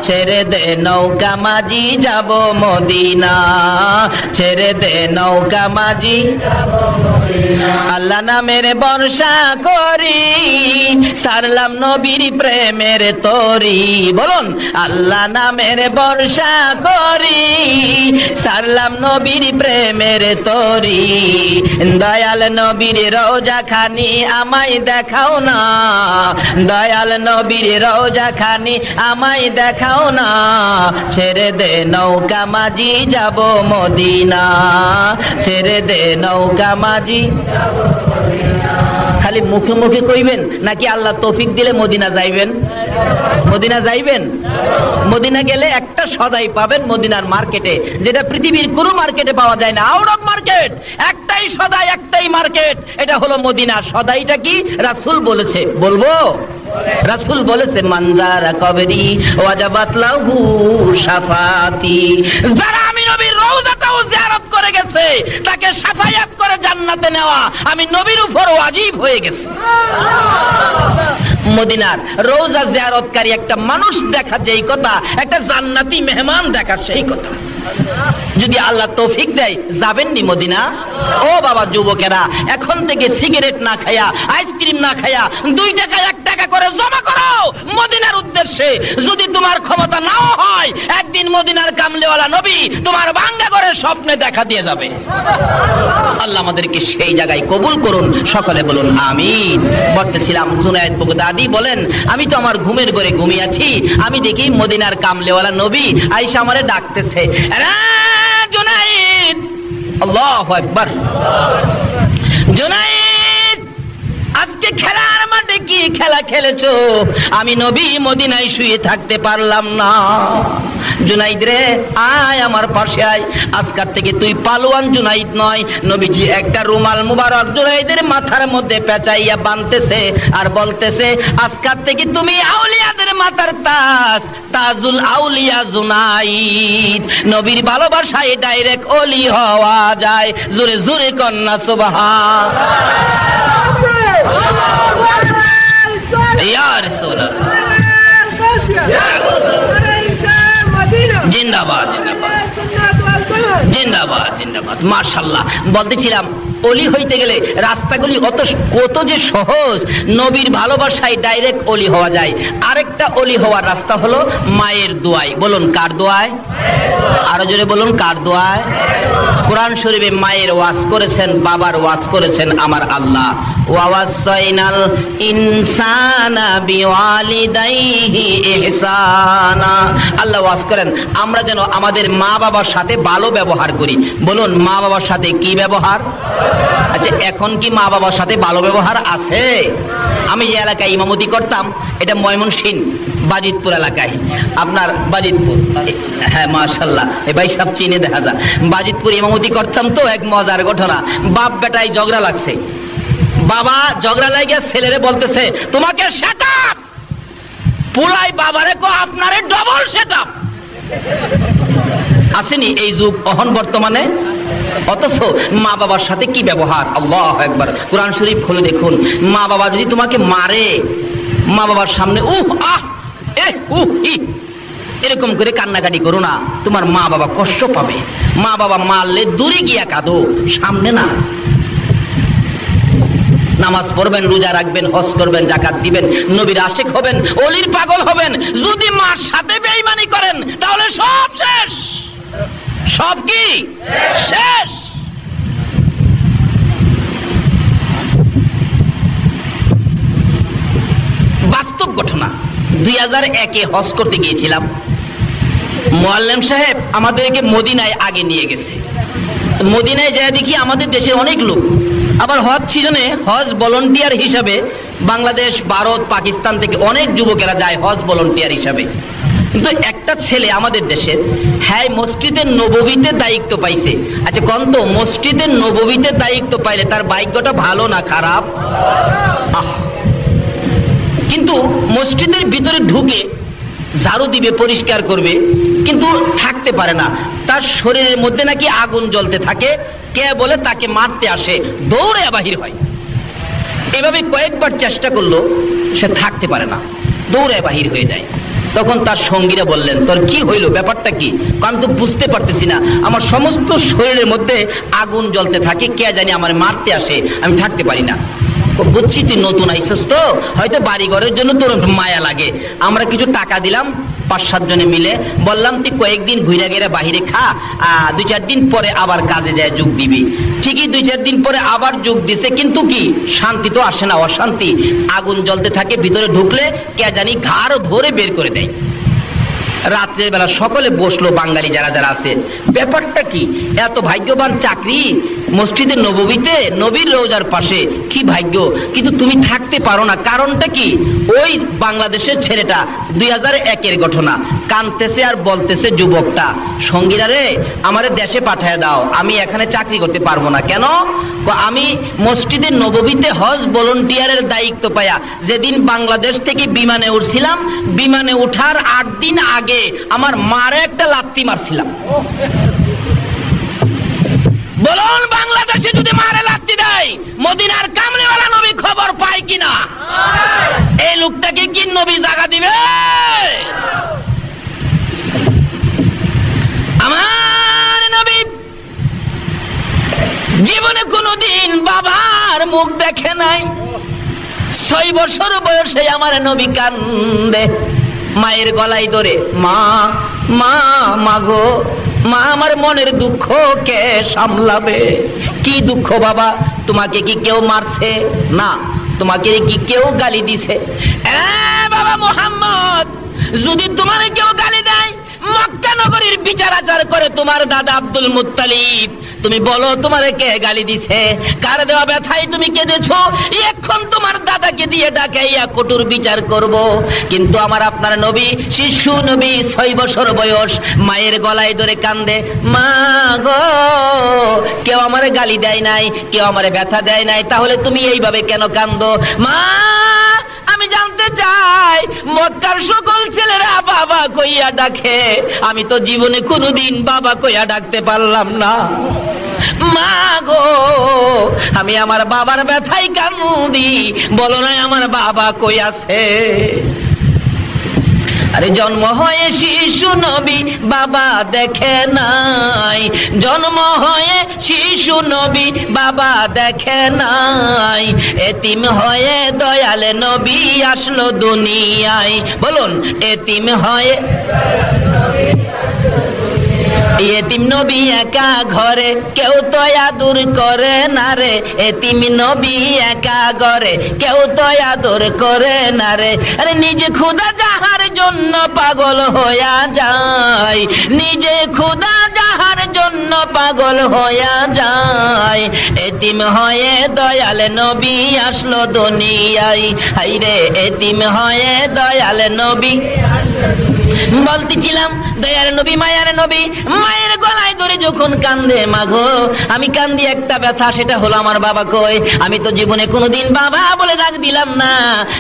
ছেড়ে দে নৌকা মাঝি যাব মদিনা, ছেড়ে দে নৌকা মাঝি। আল্লাহ নামের বর্ষা করি সারলাম নবীর প্রেমের তরি, বলুন, আল্লাহ নামের বর্ষা করি সারলাম নবীর প্রেমের তরি, দয়াল নবীর রওজা খানি আমায় দেখাও না, দয়াল নবীর রওজা খানি আমায় দেখাও না, ছেড়ে দে নৌকা মাঝি যাব মদিনা, ছেড়ে দে নৌকা মাঝি। খালি মুখে মুখে কইবেন নাকি আল্লাহ তৌফিক দিলে মদিনা যাইবেন? মদিনা যাইবেন? মদিনা গেলে একটা সদাই পাবেন মদিনার মার্কেটে, যেটা পৃথিবীর কোনো মার্কেটে পাওয়া যায় না। আউট অফ মার্কেট একটাই সদাই, একটাই মার্কেট, এটা হলো মদিনা। সদাইটা কি? রাসূল বলেছে, বলবো? রাসূল বলেছে, মানজারা কবরি ওয়াজাবাত লাহু শাফাতি, যারা আমি নবীর রওজাটাও জিয়ারত করে গেছে, তাকে শাফায়াত করে জান্নাতে নেওয়া আমি নবীর উপর ওয়াজিব হয়ে গেছে। মদিনার রওজা জিয়ারতকারী একটা মানুষ দেখা যেই কথা, একটা জান্নাতি মেহমান দেখা সেই কথা। যদি আল্লাহ তৌফিক দেয় যাবেননি মদিনা? ও বাবা যুবকেরা, এখন থেকে সিগারেট না খায়া, আইসক্রিম না খায়া 2 টাকা 1 টাকা করে জমা করো মদিনার উদ্দেশ্যে। যদি তোমার ক্ষমতা নাও হয়, একদিন মদিনার কামলেওয়ালা নবী তোমার ভাঙ্গা ঘরের স্বপ্নে দেখা দিয়ে যাবে। আল্লাহ আমাদেরকে সেই জায়গায় কবুল করুন, সকলে বলুন আমিন। বলতেছিলাম জুনায়েদ বাগদাদি বলেন, আমি তো আমার ঘুমের ঘরে ঘুমিয়ে আছি, আমি দেখি মদিনার কামলেওয়ালা নবী আয়েশা আমারে ডাকতেছে, জুনায়েদ, আল্লাহু আকবার, জুনায়েদ আজকে খেলার মাঠে কি খেলা খেলেছো? আমি নবী মদিনায় শুয়ে থাকতে পারলাম না। জুনাইদ রে আয় আমার পাশে আয়, আজকাল থেকে তুই পালোয়ান জুনাইদ নয়। নবীজি একটা রুমাল মুবারক জুনাইদের মাথার মধ্যে পেঁচাইয়া বাঁধতেছে আর বলতেছে, আজকাল থেকে তুমি আউলিয়াদের মাথার তাজ, তাজুল আউলিয়া জুনাইদ। নবীর ভালোবাসায় ডাইরেক্ট ওলি হওয়া যায়। জোরে জোরে কন্যা সুবহান। ইয়া রাসূলুল্লাহ জিন্দাবাদ জিন্দাবাদ জিন্দাবাদ জিন্দাবাদ। মাশাআল্লাহ। বলতেছিলাম অলি হইতে গেলে রাস্তাগুলি কত যে সহজ। নবীর ভালোবাসায় ডাইরেক্ট অলি হওয়া যায়। আরেকটা অলি হওয়ার রাস্তা হলো মায়ের দোয়ায়। বলুন কার দোয়ায়? আরো জোরে বলুন কার দোয়ায়? কোরআন শরীফে মায়ের ওয়াজ করেছেন, বাবার ওয়াজ করেছেন আমার আল্লাহ। ওয়াসাইনাল ইনসানা বিওয়ালিদাইহি ইহসানা। আল্লাহ ওয়াজ করেন আমরা যেন আমাদের মা বাবার সাথে ভালো ব্যবহার করি। বলুন মা বাবার সাথে কি ব্যবহার? আচ্ছা এখন কি মা বাবার সাথে ভালো ব্যবহার আছে? আমি যে এলাকায় ইমামতি করতাম, এটা ময়মনসিংহ বাজিতপুর এলাকায়, আপনার বাজিতপুর, হ্যাঁ মাশাআল্লাহ এই ভাই সব চিনে দেখা যায়। বাজিতপুর ইমামতি করতাম তো, এক মজার ঘটনা। বাপ বেটায় ঝগড়া লাগছে। বাবা ঝগড়া লাগিয়া ছেলেরে বলতেছে, তোমাকে সেটআপ। পুলাই বাবারে কো আপনারে ডবল সেটআপ। আসেনি এই যুগ অহন বর্তমানে? অথচ মা বাবার সাথে কি ব্যবহার! আল্লাহু আকবার। কোরআন শরীফ খুলে দেখুন, মা বাবা যদি তোমাকে মারে, মা বাবার সামনে এরকম করে কান্নাকাটি করো না, তোমার মা বাবা কষ্ট পাবে। মা বাবা মারলে দূরে গিয়া কাঁদো, সামনে না। নামাজ পড়বেন, রোজা রাখবেন, হজ করবেন, যাকাত দিবেন, নবীর আশিক হবেন, ওলির পাগল হবেন। যদি মার সাথে বেঈমানি করেন তাহলে সব শেষ। সব কি শেষ? বাস্তব ঘটনা। 2001-এ হজ করতে গিয়েছিলাম। মুআল্লিম সাহেব আমাদেরকে মদিনায় আগে নিয়ে গেছে। মদিনায় যায় দেখি আমাদের দেশের অনেক লোক, আবার হজ সিজনে হজ ভলান্টিয়ার হিসাবে বাংলাদেশ, ভারত, পাকিস্তান থেকে অনেক যুবকেরা যায় হজ ভলান্টিয়ার হিসাবে। কিন্তু একটা ছেলে আমাদের দেশের, হ্যাঁ মসজিদের নববীতে দায়িত্ব পাইছে। আচ্ছা কোন তো মসজিদের নববীতে দায়িত্ব পাইলে তার ভাগ্যটা ভালো না খারাপ? কিন্তু মসজিদের ভিতরে ঢুকে ঝাড়ু দিবে, পরিষ্কার করবে, কিন্তু থাকতে পারে না। তার শরীরের মধ্যে নাকি আগুন জ্বলতে থাকে। কে বলে তাকে মারতে আসে, দৌড়ে বাহির হয়। এভাবে কয়েকবার চেষ্টা করলো, সে থাকতে পারে না, দৌড়ে বাহির হয়ে যায়। তখন তার সঙ্গীরা বললেন, তোর কি হইল, ব্যাপারটা কি? আমি তো বুঝতে পারতেছি না, আমার সমস্ত শরীরের মধ্যে আগুন জ্বলতে থাকে, কে জানি আমার মারতে আসে, আমি থাকতে পারি না। বুঝছি তুই নতুন আইসস তো, হয়তো বাড়ি ঘরের জন্য তোর মায়া লাগে। আমরা কিছু টাকা দিলাম 5-7 জনে মিলে, বললাম তুই কয়েকদিন ঘুরে গেলে বাহিরে খা, 2-4 দিন পরে আবার কাজে যায় যোগ দিবি। ঠিকই 2-4 দিন পরে আবার যোগ দিছে, কিন্তু কি শান্তি তো আসে না, অশান্তি। আগুন জ্বলতে থাকে, ভিতরে ঢুকলে কে জানি ঘাড় ধরে বের করে দেয়। রাত্রের বেলা সকলে বসলো, বাঙালি যারা যারা আছে, ব্যাপারটা কি? এত ভাগ্যবান চাকরি মসজিদে নববীতে, নবীর রওজার পাশে, কি ভাগ্য! কিন্তু তুমি থাকতে পারো না, কারণটা কি? ওই বাংলাদেশের ছেলেটা, 2001-এর ঘটনা, কাঁদতেছে আর বলতেছে যুবকটা, সঙ্গীরা রে আমারে দেশে পাঠায় দাও, আমি এখানে চাকরি করতে পারবো না। কেন? আমি মসজিদে নববীতে হজ ভলান্টিয়ারের দায়িত্ব পাইয়া যেদিন বাংলাদেশ থেকে বিমানে উঠছিলাম, বিমানে উঠার 8 দিন আগে আমার মারে একটা লাত্তি মারছিলাম। বলুন বাংলাদেশে যদি মারে লাত্তি দেয় মদিনার কামলিওয়ালা নবী খবর পায় কিনা? এই লোকটাকে কি নবী জায়গা দিবে? আমার নবী জীবনে কোনদিন বাবার মুখ দেখে নাই। 6 বছর বয়সে আমার নবী কান্দে, মায়ের গলায় ধরে, মা মা মাগো মা, আমার মনের দুঃখ কে সামলাবে? কি দুঃখ বাবা? তোমাকে কি কেউ মারছে? না। তোমাকে কি কেউ গালি দিছে? বাবা মুহাম্মদ, যদি তোমার কেউ গালি দেয়, মক্কা নগরীর বিচার আচার করে তোমার দাদা আব্দুল মুত্তালিব, তুমি বলো তোমার কে গালি দিছে? কার দেওয়া ব্যথায় তুমি কেঁদেছো? এখন তোমার দাদাকে দিয়ে ডাকাইয়া কঠোর বিচার করব। কিন্তু আমার আপনার নবী, শিশু নবী, 6 বছর বয়স, মায়ের গলায় ধরে কান্দে, মা গো, কেউ আমারে গালি দেয় নাই, কেউ আমারে ব্যথা দেয় নাই, তাহলে তুমি এইভাবে কেন কান্দো? মা, আমি জানতে চাই মক্কার সকল ছেলেরা বাবা কইয়া ডাকে, আমি তো জীবনে কোনোদিন বাবা কইয়া ডাকতে পারলাম না। মা গো, আমি আমার বাবার ব্যথাই কান্দি, বলো না আমার বাবা কই আছে? আরে জন্ম হয়ে শিশু নবী বাবা দেখে নাই, জন্ম হয়ে শিশু নবী বাবা দেখে নাই, এতিম হয়ে দয়াল নবী আসলো দুনিয়ায়। বলুন, এতিম হয়ে এতিম নবী একা ঘরে, কেউ তো আদর করে না রে, এতিম নবী একা ঘরে, কেউ তো আদর করে না রে। আরে নিজে খুদা যাহার জন্য পাগল হইয়া যায়, নিজে খুদা যাহার জন্য পাগল হইয়া যায়, এতিম হয়ে দয়াল নবী আসলো দুনিয়ায়। হাইরে এতিম হয়ে দয়াল নবী। বলতেছিলাম দয়ার নবী, মায়ার নবী, মায়ের গলায় ধরে যখন কান্দে, মাগো আমি কান্দি একটা ব্যথা, সেটা হলো আমার বাবা কই? আমি তো জীবনে কোনোদিন বাবা বলে ডাক দিলাম না,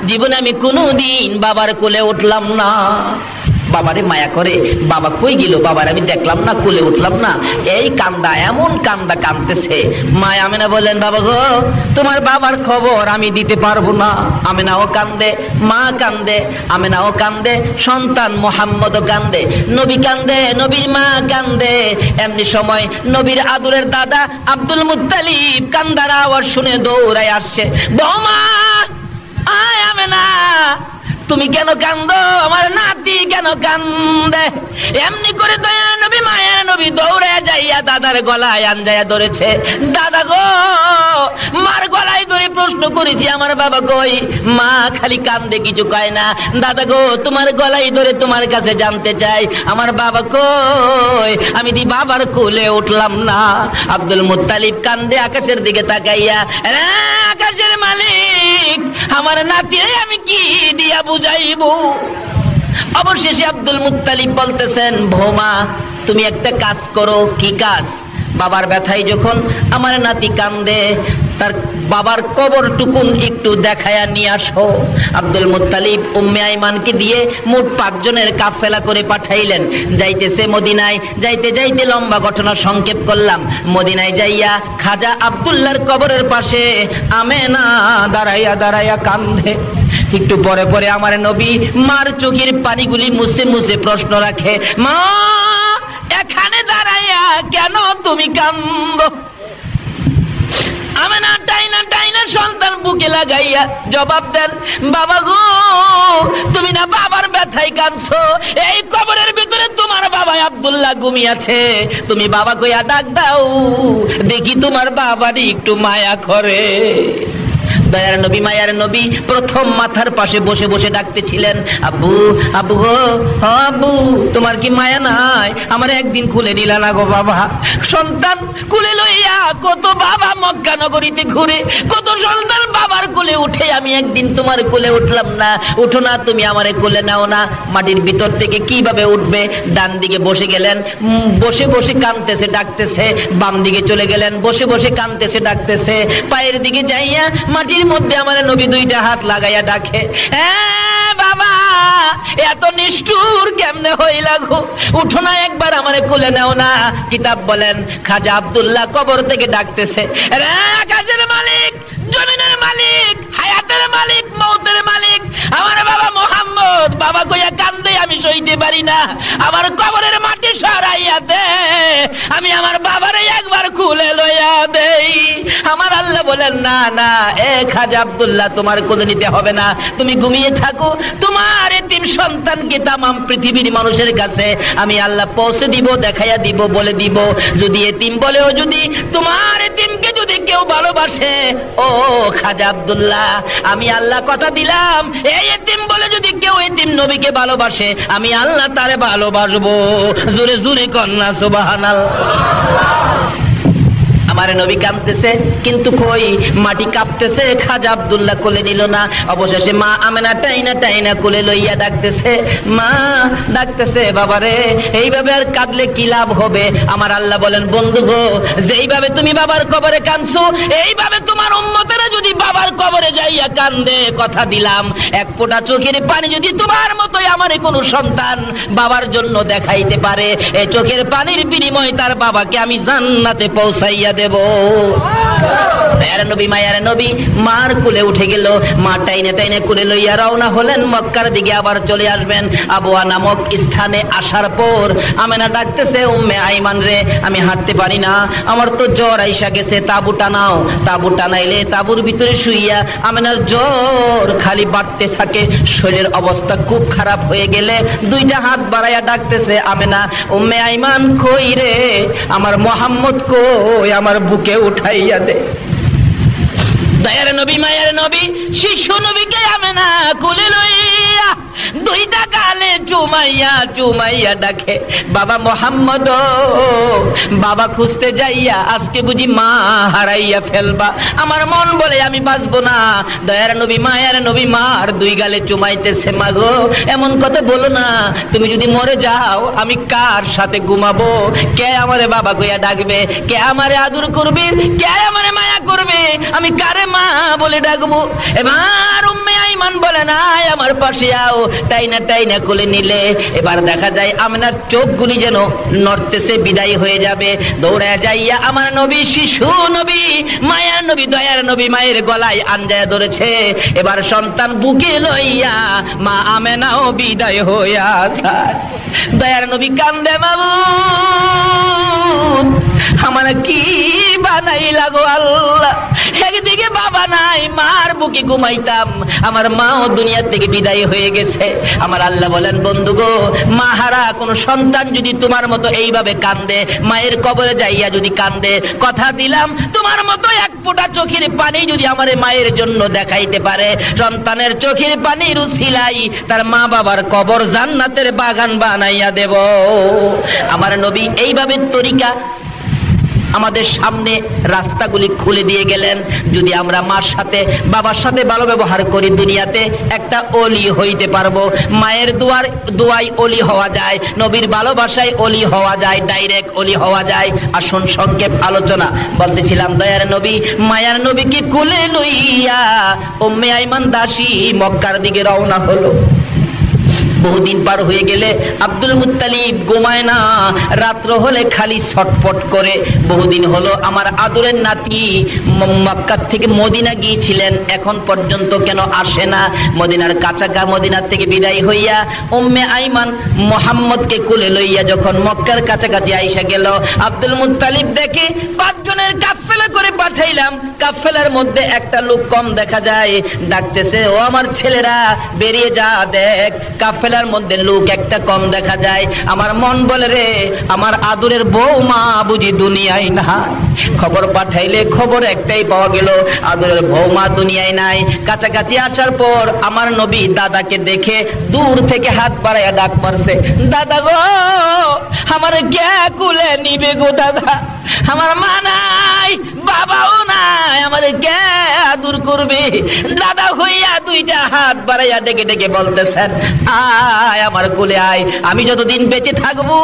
জীবনে আমি কোনোদিন বাবার কোলে উঠলাম না। বাবারে মায়া করে, বাবা কই গেল, বাবার আমি দেখলাম না, কোলে উঠলাম না। এই কান্দা, এমন কান্দা কান্দতেছে। মা আমেনা বললেন, বাবা গো, তোমার বাবার খবর আমি দিতে পারবো না। আমেনাও কান্দে, মা কান্দে, আমেনাও কান্দে, সন্তান মুহাম্মদও কান্দে, নবী কান্দে, নবীর মা কান্দে। এমনি সময় নবীর আদরের দাদা আব্দুল মুত্তালিব কান্দার আওয়াজ শুনে দৌড়ায় আসছে, বৌমা আয় আমেনা, তুমি কেন কান্দো? আমার নাতি কেন কান্দে? এমনি করে দয়ার নবী, মায়ের নবী দৌড়ে যাইয়া দাদার গলায় আঞ্জায়া ধরেছে। দাদা গো, মার গলায় ধরে প্রশ্ন করেছি আমার বাবা কই? মা খালি কান্দে, কিছু কয় না। দাদা গো, তোমার গলায় ধরে তোমার কাছে জানতে চাই আমার বাবা কই? আমি দি বাবার কোলে উঠলাম না। আব্দুল মুত্তালিব কান্দে আকাশের দিকে তাকাইয়া, আকাশের মালিক, আমার নাতিরে আমি কি দিয়া বুঝাইবো? অবশেষে আব্দুল মুত্তালিব বলতেছেন, বৌমা তুমি একটা কাজ করো। কি কাজ? বাবার ব্যথায় যখন আমার নাতি কান্দে, তার বাবার কবরটুকুন একটু দেখায়া নিয়ে আসো। আব্দুল মুত্তালিব উম্মে আইমানকে দিয়ে মোট 5 জনের কাফেলা করে পাঠাইলেন। যাইতেছে মদিনায়, যাইতে যাইতে লম্বা ঘটনা সংক্ষেপ করলাম। মদিনায় যাইয়া খাজা আব্দুল্লাহর কবরের পাশে আমেনা দাঁড়াইয়া দাঁড়াইয়া কান্দে। একটু পরে পরে আমার নবী মার চোখের পানিগুলি মুছে মুছে প্রশ্ন রাখে, মা এখানে দাঁড়াইয়া কেন তুমি কান্দো? আমেনা টাইনা টাইনা সন্তান বুকে লাগাইয়া জবাব দেন, বাবা গো, তুমি না বাবার ব্যথায় কাঁদছো? এই কবরের ভিতরে তোমার বাবা আব্দুল্লাহ ঘুমিয়েছে, তুমি বাবা কইয়া ডাক দাও, দেখি তোমার বাবারই একটু মায়া করে। দয়ার নবী, মায়ার নবী প্রথম মাথার পাশে বসে বসে ডাকতেছিলেন, আব্বু আব্বু গো, আব্বু তোমার কি মায়া নাই? আমার একদিন খুলে নিলা না গো বাবা? সন্তান কুলে লইয়া কত বাবা মক্কা নগরীতে ঘুরে, কত সন্তান বাবার কোলে উঠে, আমি একদিন তোমার কোলে উঠলাম না। উঠো না, তুমি আমারে কোলে নাও না। মাটির ভিতর থেকে কিভাবে উঠবে? ডান দিকে বসে গেলেন, বসে বসে কাঁদতেছে ডাকতেছে। বাম দিকে চলে গেলেন, বসে বসে কাঁদতেছে ডাকতেছে। পায়ের দিকে যাইয়া মাটির পানির মধ্যে আমার নবী দুইটা হাত লাগাইয়া ডাকে, বাবা এত নিষ্ঠুর কেমনে হইলা গো, উঠো না একবার আমারে কোলে নাও না। কিতাব বলেন খাজা আব্দুল্লাহ কবর থেকে ডাকতেছে, রে আকাশের মালিক, জমিনের মালিক, হায়াতের মালিক, মওতের মালিক, আমার বাবা মোহাম্মদ, বাবা কইয়া কান্দে আমি সইতে পারি না, আমার কবরের মাটি সরাইয়া দে, আমি আমার বাবারে একবার খুলে লইয়া দেই। আমার আল্লাহ বলেন না না, এ খাজা আব্দুল্লাহ তোমার কোলে নিতে হবে না, তুমি ঘুমিয়ে থাকো, তোমার এতিম সন্তানকে তামাম পৃথিবীর মানুষের কাছে আমি আল্লাহ পৌঁছে দিব, দেখাইয়া দিব, বলে দিব। যদি এতিম বলেও যদি তোমার এতিমকে যদি কেউ ভালোবাসে, ও খাজা আব্দুল্লাহ আমি আল্লাহ কথা দিলাম, এই এতিম বলে যদি কেউ এতিম নবীকে ভালোবাসে, আমি আল্লাহ তারে ভালোবাসবো। জোরে জোরে কন্যা সুবহানাল্লাহ। আমার নবী কাঁদতেছে, কিন্তু কই মাটি কাঁপতেছে, খাজা আব্দুল্লাহ কোলে নিল না। অবশেষে মা আমেনা টাইনা টাইনা কোলে লইয়া ডাকতেছে, মা ডাকতেছে, বাবারে এইভাবে আর কাঁদলে কি লাভ হবে? আমার আল্লাহ বলেন, বন্ধু গো, যেইভাবে তুমি বাবার কবরে কাঁদছো, এইভাবে তোমার উম্মতেরা যদি বাবার কবরে যাইয়া কান্দে, কথা দিলাম এক ফোঁটা চোখের পানি যদি তোমার মতোই আমার কোনো সন্তান বাবার জন্য দেখাইতে পারে, এই চোখের পানির বিনিময়ে তার বাবাকে আমি জান্নাতে পৌঁছাইয়া দেব। দয়ার নবী মায়ার নবী মার কোলে উঠে গেল, মা টাইনে টাইনে কোলে লইয়া রওনা হলেন মক্কার দিকে, আবার চলে আসবেন। আবওয়া নামক স্থানে আসার পর আমেনা ডাকতেছে, উম্মে আইমান রে, আমি হাঁটতে পারি না, আমার তো জ্বর আইসা গেছে, তাবু টানাও। তাবু টানাইলে তাবুর ভিতরে শুইয়া আমেনার জ্বর খালি বাড়তে থাকে, শরীরের অবস্থা খুব খারাপ হয়ে গেলে দুইটা হাত বাড়াইয়া ডাকতেছে, আমেনা, উম্মে আইমান কই রে, আমার মোহাম্মদ কই, আমার বুকে উঠাইয়া দে। দয়ার নবী মায়ের নবী শিশু নবীকে আমেনা কোলে লইয়া দুইটা গালে চুমাইয়া চুমাইয়া ডাকে, বাবা মোহাম্মদ, বাবা খুঁজতে যাইয়া আজকে বুঝি মা হারাইয়া ফেলবা, আমার মন বলে আমি বাঁচবো না। দয়ার নবী মায়ের নবী মার দুই গালে চুমাইতেছে, মা গো এমন কথা বলো না, তুমি যদি মরে যাও আমি কার সাথে ঘুমাবো? কে আমারে বাবা কইয়া ডাকবে? কে আমারে আদর করবে? কে আমারে মায়া করবে? আমি কারে মা বলে ডাকবো? এবার উম্মে আইমান বলে, না আমার পাশে আও। টাইনা টাইনা কোলে নিলে এবার দেখা যায় আমেনার চোখগুলি যেন নড়তেছে, বিদায় হয়ে যাবে। দৌড়ে যাইয়া আমার নবী শিশু নবী মায়ের নবী দয়ার নবী মায়ের গলায় আঞ্জায়া ধরেছে। এবার সন্তান বুকে লইয়া মা আমেনাও বিদায় হইয়া যায়। দয়ার নবী কান্দে, মাবুদ আমার কি বানাইলা গো আল্লাহ, একদিকে বাবা নাই, মার বুকে ঘুমাইতাম, আমার মাও দুনিয়া থেকে বিদায় হয়ে গেছে। আমার আল্লাহ বলেন, বন্ধু গো, মাহারা কোন সন্তান যদি তোমার মতো এইভাবে কান্দে, মায়ের কবরে যাইয়া যদি কান্দে, কথা দিলাম তোমার মতো এক ফোঁটা চোখের পানি যদি আমার মায়ের জন্য দেখাইতে পারে, সন্তানের চোখের পানির উছিলাই তার মা বাবার কবর জান্নাতের বাগান বানাইয়া দেব। আমার নবী এইভাবে তরিকা আমাদের সামনে রাস্তাগুলি খুলে দিয়ে গেলেন। যদি আমরা মার সাথে বাবার সাথে ভালো ব্যবহার করি, দুনিয়াতে একটা ওলি হইতে পারবো। মায়ের দুয়াই ওলি হওয়া যায়, নবীর ভালোবাসায় ওলি হওয়া যায়, ডাইরেক্ট ওলি হওয়া যায়। আসুন সংক্ষেপ আলোচনা বলতেছিলাম, দয়ার নবী মায়ার নবীকে কোলে লইয়া উম্মে আইমান দাসী মক্কার দিকে রওনা হলো। বহুদিন পার হয়ে গেলে আব্দুল মুত্তালিব ঘুমায় না, রাত্র হলে খালি ছটফট করে। বহুদিন হলো আমার আদরের নাতি মক্কা থেকে মদিনা গিয়েছিলেন, এখন পর্যন্ত কেন আসে না? মদিনার কাছাকা মদিনার থেকে বিদায় হইয়া উম্মে আইমান মোহাম্মদকে কোলে লইয়া যখন মক্কার কাছাকাছি আইসা গেল, আব্দুল মুত্তালিব দেখে 5 জনের কাফেলা করে পাঠাইলাম, কাফেলার মধ্যে একটা লোক কম দেখা যায়। ডাকতেছে, ও আমার ছেলেরা বেরিয়ে যা, দেখ কাফেলার মধ্যে লোক একটা কম দেখা যায়। আমার মন বলে, রে আমার আদরের বৌমা বুঝি দুনিয়ায় নাই। খবর পাঠাইলে খবর একটাই পাওয়া গেল, আদরের বৌমা দুনিয়ায় নাই। কাছাকাছি আসার পর আমার নবী দাদাকে দেখে দূর থেকে হাত বাড়াইয়া ডাক পারছে, দাদা গো আমার কে কুলে নিবে গো দাদা, আমার মা নাই, বাবাও নাই, আমার কে আদর করবে? দাদা হইয়া দুইটা হাত বাড়াইয়া ডেকে ডেকে বলতেছেন, আয় আমার কোলে আয়, আমি যতদিন বেঁচে থাকবো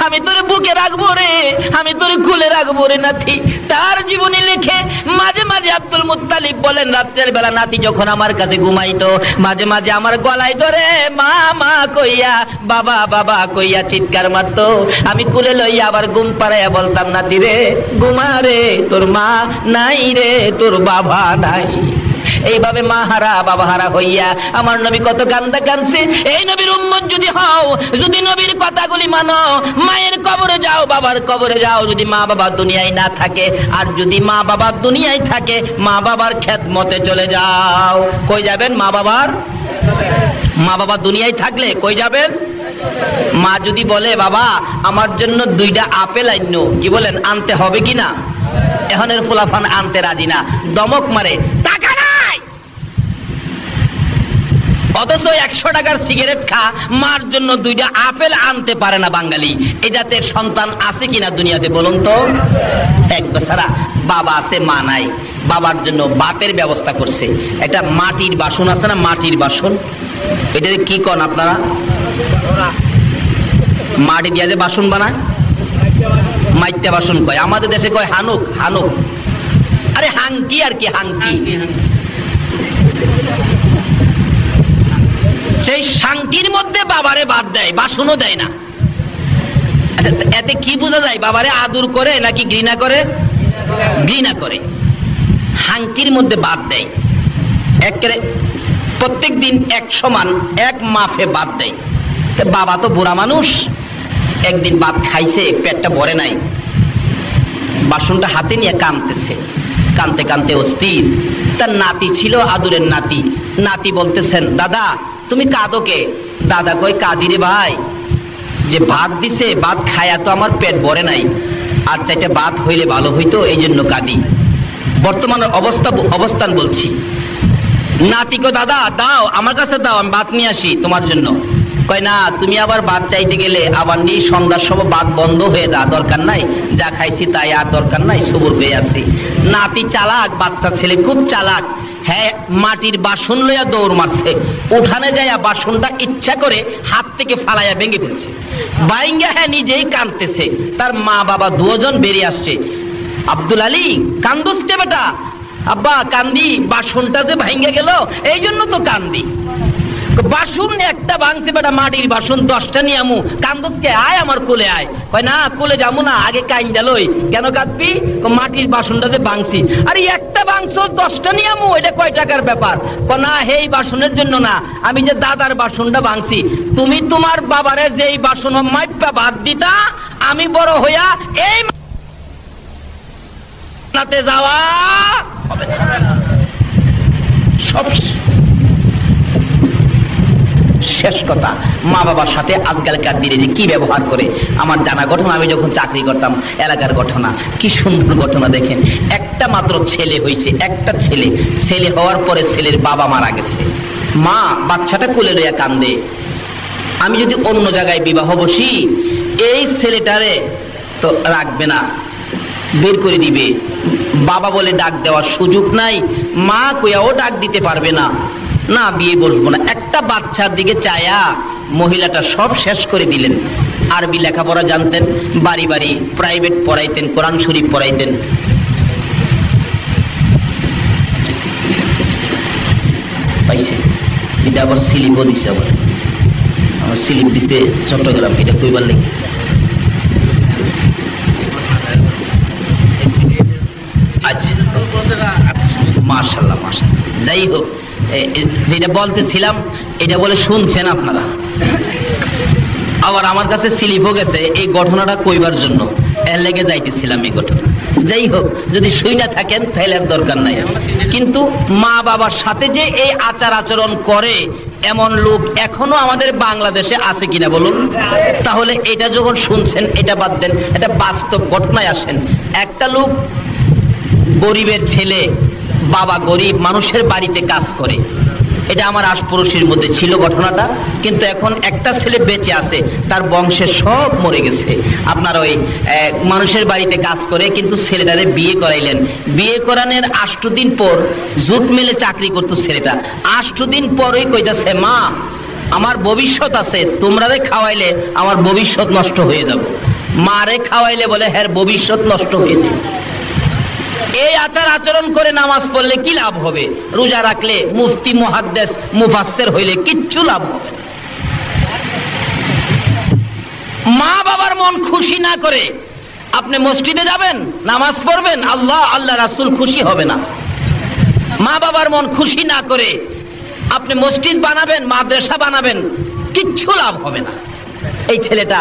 আমি তোর বুকে রাখবো রে, আমি তোর কোলে রাখবো রে নাতি। তার জীবনী লিখে মাঝে মাঝে আব্দুল মুত্তালিব বলেন, রাত্রের বেলা নাতি যখন আমার কাছে ঘুমাইতো, মাঝে মাঝে আমার গলায় ধরে মা মা কইয়া, বাবা বাবা কইয়া চিৎকার মারতো। আমি কোলে লইয়া আবার ঘুম পাড়াইয়া বলতাম, নাতি রে ঘুমা রে, তোর মা নাই রে, তোর বাবা নাই। এইভাবে মা হারা বাবা হারা হইয়া আমার নবী কত কান্দা কাঁদছে। এই নবীর উম্মত যদি হও, যদি নবীর কথাগুলি মানো, মায়ের কবরে যাও, বাবার কবরে যাও, যদি মা বাবা দুনিয়ায় না থাকে, আর যদি মা বাবা দুনিয়ায় থাকে, মা বাবার খেদমতে চলে যাও। কই যাবেন? মা বাবার, মা বাবা দুনিয়ায় থাকলে কই যাবেন? মা যদি বলে, বাবা আমার জন্য দুইটা আপেল আইনো, কি বলেন, আনতে হবে কিনা? এখনের পোলাপান আনতে রাজি না, দমক মারে, টাকা নাই। অথচ 100 টাকার সিগারেট খা, মার জন্য দুইটা আপেল আনতে পারে না বাঙালি। এই জাতের সন্তান আছে কিনা দুনিয়াতে বলুন তো? এক বেচারা বাবা আছে, মা নাই, বাবার জন্য ভাতের ব্যবস্থা করছে। একটা মাটির বাসন আছে না, মাটির বাসন, এটা কি কন আপনারা? মাটি দিয়া যে বাসন বানায়, মাইত্যা বাসন কয়, আমাদের দেশে কয় হানুক। হানুক, আরে হাঙ্কি আর কি, হাঙ্কি। সেই শাঙ্কির মধ্যে বাবারে বাদ দেয়, বাসনও দেয় না। আচ্ছা, এতে কি বোঝা যায়? বাবারে আদর করে নাকি ঘৃণা করে? ঘৃণা করে। হাঙ্কির মধ্যে বাদ দেয়, একেবারে প্রত্যেক দিন এক সমান এক মাপে বাদ দেয়। বাবা তো বুড়া মানুষ, একদিন ভাত খাইছে, পেটটা ভরে নাই, বাসনটা হাতে নিয়ে কাঁদতেছে, কাঁদতে কাঁদতে অস্থির। তার নাতি ছিল, আদুরের নাতি। নাতি বলতেছেন, দাদা তুমি কাঁদো কে? দাদা কই, কাঁদি রে ভাই, যে ভাত দিছে, ভাত খায়া তো আমার পেট ভরে নাই, আর চাইতে ভাত হইলে ভালো হইতো, এই জন্য কাঁদি। বর্তমানের অবস্থান বলছি। নাতি কো, দাদা দাও, আমার কাছে দাও, আমি ভাত নিয়ে আসি তোমার জন্য। কয় না, তুমি আবার ভাত চাইতে গেলে আবার নিয়ে সন্ধ্যার সময় ভাত বন্ধ হয়ে যা, দরকার নাই, যা খাইছি তাই, আর দরকার নাই, সবুর হয়ে আছি। নাতি চালাক, বাচ্চা ছেলে খুব চালাক। হ্যাঁ, মাটির বাসন লইয়া দৌড় মারছে, উঠানে যাইয়া বাসনটা ইচ্ছা করে হাত থেকে ফালাইয়া ভেঙে ফেলছে। বাইঙ্গা হ্যাঁ নিজেই কাঁদতেছে, তার মা বাবা দুজন বেরিয়ে আসছে। আব্দুল আলী কান্দুস কে বেটা? আব্বা কান্দি, বাসনটা যে ভাঙ্গা গেল এই জন্য তো কান্দি। বাসন একটা ভাঙছে বেটা, মাটির বাসন 10টা নিয়ে আমু, কান্দুসকে আয় আমার কোলে আয়। কয় না, কোলে যাবো না, আগে কাইন্দা লই। কেন কাঁদবি? মাটির বাসনটা যে ভাঙছি। আরে একটা ভাঙছো, 10টা নিয়ে আমু, এটা কয় টাকার ব্যাপার? কয় না, এই বাসনের জন্য না, আমি যে দাদার বাসনটা ভাঙছি। তুমি তোমার বাবারে যেই বাসন মাইপা ভাত দিতা, আমি বড় হইয়া এই নাতে যাওয়া সব শেষ কথা। মা বাবার সাথে আজকালকার দিনে যে কি ব্যবহার করে, আমার জানা ঘটনা, আমি যখন চাকরি করতাম, এলাকার ঘটনা, কি সুন্দর ঘটনা দেখেন। একটা মাত্র ছেলে হয়েছে, একটা ছেলে। ছেলে হওয়ার পরে ছেলের বাবা মারা গেছে, মা বাচ্চাটা কোলে লইয়া কান্দে। আমি যদি অন্য জায়গায় বিবাহ বসি, এই ছেলেটারে তো রাখবে না, বের করে দিবে। বাবা বলে ডাক দেওয়ার সুযোগ নাই, মা কইয়াও ডাক দিতে পারবে না, না বিয়ে বসবো না। একটা বাচ্চার দিকে চায়া মহিলাটা সব শেষ করে দিলেন। আরবি লেখাপড়া জানতেন, বাড়ি বাড়ি প্রাইভেট পড়াইতেন, কোরআন শরীফ পড়াইতেন। পাইছে, এটা আবার স্লিপও দিছে, আবার আমার স্লিপ দিছে চট্টগ্রাম, এটা কইবার লেগে। আচ্ছা, মাশাআল্লাহ মাশাআল্লাহ। যাই হোক, যেটা বলতেছিলাম এটা বলে শুনছেন আপনারা। আবার আমার কাছে স্লিপও গেছে এই ঘটনাটা কইবার জন্য, এর লেগে যাইতেছিলাম এই ঘটনা। যাই হোক, যদি শুইনা থাকেন তাহলে আর দরকার নাই। কিন্তু মা বাবার সাথে যে এই আচার আচরণ করে এমন লোক এখনো আমাদের বাংলাদেশে আছে কিনা বলুন? তাহলে এটা যখন শুনছেন এটা বাদ দেন, এটা বাস্তব ঘটনায় আসেন। একটা লোক, গরিবের ছেলে, বাবা গরিব, মানুষের বাড়িতে কাজ করে। এটা আমার আশপাশের মধ্যে ছিল ঘটনাটা, কিন্তু এখন একটা ছেলে বেঁচে আছে, তার বংশের সব মরে গেছে। আপনার ওই মানুষের বাড়িতে কাজ করে, কিন্তু ছেলেটারে বিয়ে করাইলেন। বিয়ে করানোর 8 দিন পর জুট মিলে চাকরি করতো ছেলেটা। 8 দিন পরই কইতাছে, মা আমার ভবিষ্যৎ আছে, তোমরারে খাওয়াইলে আমার ভবিষ্যৎ নষ্ট হয়ে যাবে। মারে খাওয়াইলে বলে হ্যাঁ ভবিষ্যৎ নষ্ট হয়ে যাবে। এই আচার আচরণ করে নামাজ পড়লে কি লাভ হবে? রোজা রাখলে, মুফতি মুহাদ্দিস মুফাসসির হইলে কিচ্ছু লাভ হবে না। মা বাবার মন খুশি না করে আপনি মসজিদে যাবেন, নামাজ পড়বেন, আল্লাহ আল্লাহ রাসূল খুশি হবে না। মা বাবার মন খুশি না করে আপনি মসজিদ বানাবেন, মাদ্রাসা বানাবেন, কিচ্ছু লাভ হবে না। এই ছেলেটা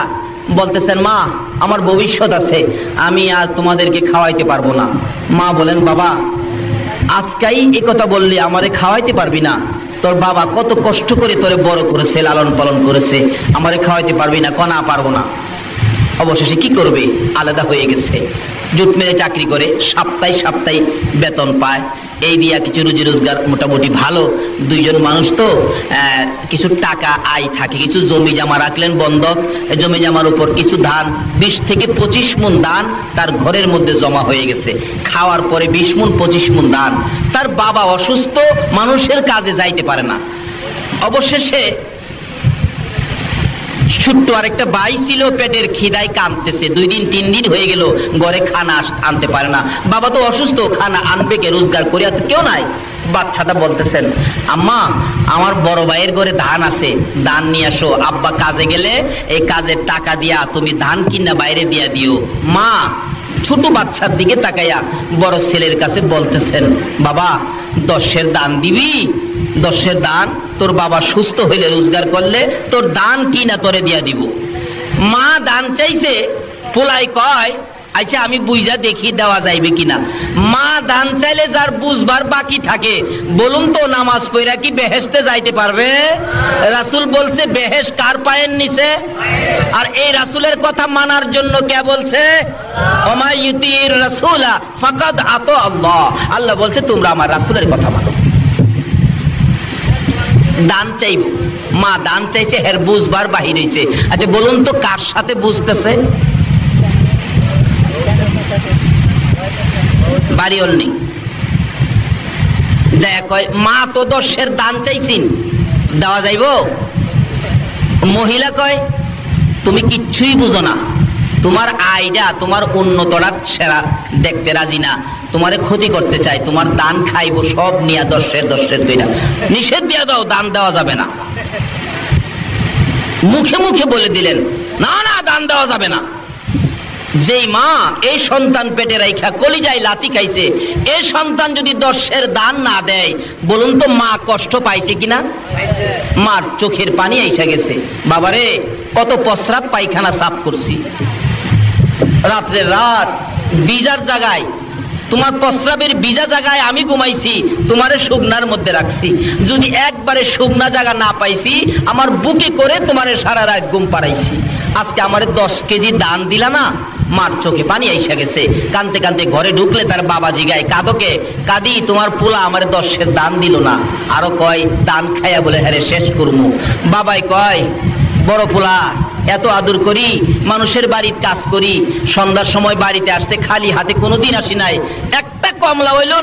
বলতেছেন, মা আমার ভবিষ্যৎ আছে, আমি আর তোমাদেরকে খাওয়াইতে পারবো না। মা বলেন, বাবা আজকেই এই কথা বললি আমারে খাওয়াইতে পারবি না? তোর বাবা কত কষ্ট করে তোরে বড় করেছে, লালন পালন করেছে, আমারে খাওয়াইতে পারবি না? কনা পারবো না। অবশেষে কি করবে, আলাদা হয়ে গেছে। জুট মেরে চাকরি করে, সপ্তাহে বেতন পায়। এই দিয়া কিছু রুজি রোজগার মোটামুটি ভালো। দুইজন মানুষ তো কিছু টাকা আয় থাকে। কিছু জমি জমা রাখলেন বন্ধক, জমি জমার উপর কিছু ধান, 20 থেকে 25 মণ ধান তার ঘরের মধ্যে জমা হয়ে গেছে। খাওয়ার পরে 20 মণ 25 মণ ধান। তার বাবা অসুস্থ, মানুষের কাজে যাইতে পারে না। অবশেষে ছোট্ট আরেকটা ভাই ছিল, পেটের খিদায় কাঁদতেছে। 2 দিন 3 দিন হয়ে গেল, ঘরে খানা আনতে পারে না। বাবা তো অসুস্থ, খানা আনবে কে? রোজগার করে তো কেউ নাই। বাচ্চাটা বলতেছেন, আম্মা আমার বড় ভাইয়ের ঘরে ধান আছে, ধান নিয়ে আসো। আব্বা কাজে গেলে এই কাজের টাকা দিয়া তুমি ধান কিনা বাইরে দিয়া দিও। মা ছোট বাচ্চার দিকে তাকাইয়া বড় ছেলের কাছে বলতেছেন, বাবা 10-এর দান দিবি? 10-এর দান তোর বাবা সুস্থ হইলে, রোজগার করলে তোর দান কিনা তোরে দিয়া দিব। মা দান চাইছে, পোলাই কয় আচ্ছা আমি বুঝা দেখি দেওয়া যাইবে কিনা। মা দান চাইলে যার বুঝবার বাকি থাকে, বলুন তো নামাজ পড়া কি বেহেশতে যাইতে পারবে? রাসূল বলছে বেহেশ কার পায়ের নিচে। আর এই রাসূলের কথা মানার জন্য কে বলছে? ওমা ইউতির রাসূলা ফাকাদ আতা আল্লাহ। আল্লাহ বলছে তোমরা আমার রাসূলের কথা মানো। দান চাইব, মা দান চাইছে, হের বুঝবার বাহির হইছে। আচ্ছা বলুন তো কার সাথে বুঝতেছে? বাড়িওল নেই, যায় কয় মা তো 10-এর দান চাইছিন, দেওয়া যাইব? মহিলা কয় তুমি কিচ্ছুই বুঝো না, তোমার আইডা তোমার উন্নতরা সেরা দেখতে রাজি না, তোমারে ক্ষতি করতে চাই, তোমার দান খাইবো সব নিয়া 10-এর কইরা নিষেধ দিয়া দাও, দান দেওয়া যাবে না। মুখে মুখে বলে দিলেন না না দান দেওয়া যাবে না। যেই মা এই সন্তান পেটে রাইখা কলিজায় লাথি খাইছে, এই সন্তান যদি 10-এর দান না দেয়, বলুন তো মা কষ্ট পাইছে কিনা? মার চোখের পানি আইসা গেছে। বাবারে কত প্রস্রাব পায়খানা সাফ করছি, রাত্রে রাত বিজার জায়গায়, তোমার প্রস্রাবের বিজা জায়গায় আমি ঘুমাইছি, তোমারে শুকনার মধ্যে রাখছি। যদি একবারে শুকনা জায়গা না পাইছি, আমার বুকে করে তোমারে সারা রাত ঘুম পাড়াইছি। আজকে আমারে 10 কেজি দান দিলা না। মার চোখে পানি আইসা গেছে, কানতে কানতে ঘরে ঢুকলে তার বাবা জিগায়, কাঁদোকে? কাঁদি, তোমার পোলা আমারে 10-এর দান দিল না। আরো কয় দান খাইয়া বলে হ্যাঁ শেষ করমু। বাবাই কয় বড় পোলা এত আদর করি, মানুষের বাড়ির কাজ করি, সন্ধ্যার সময় বাড়িতে আসতে খালি হাতে কোনোদিন আসি নাই, একটা কমলা হইলেও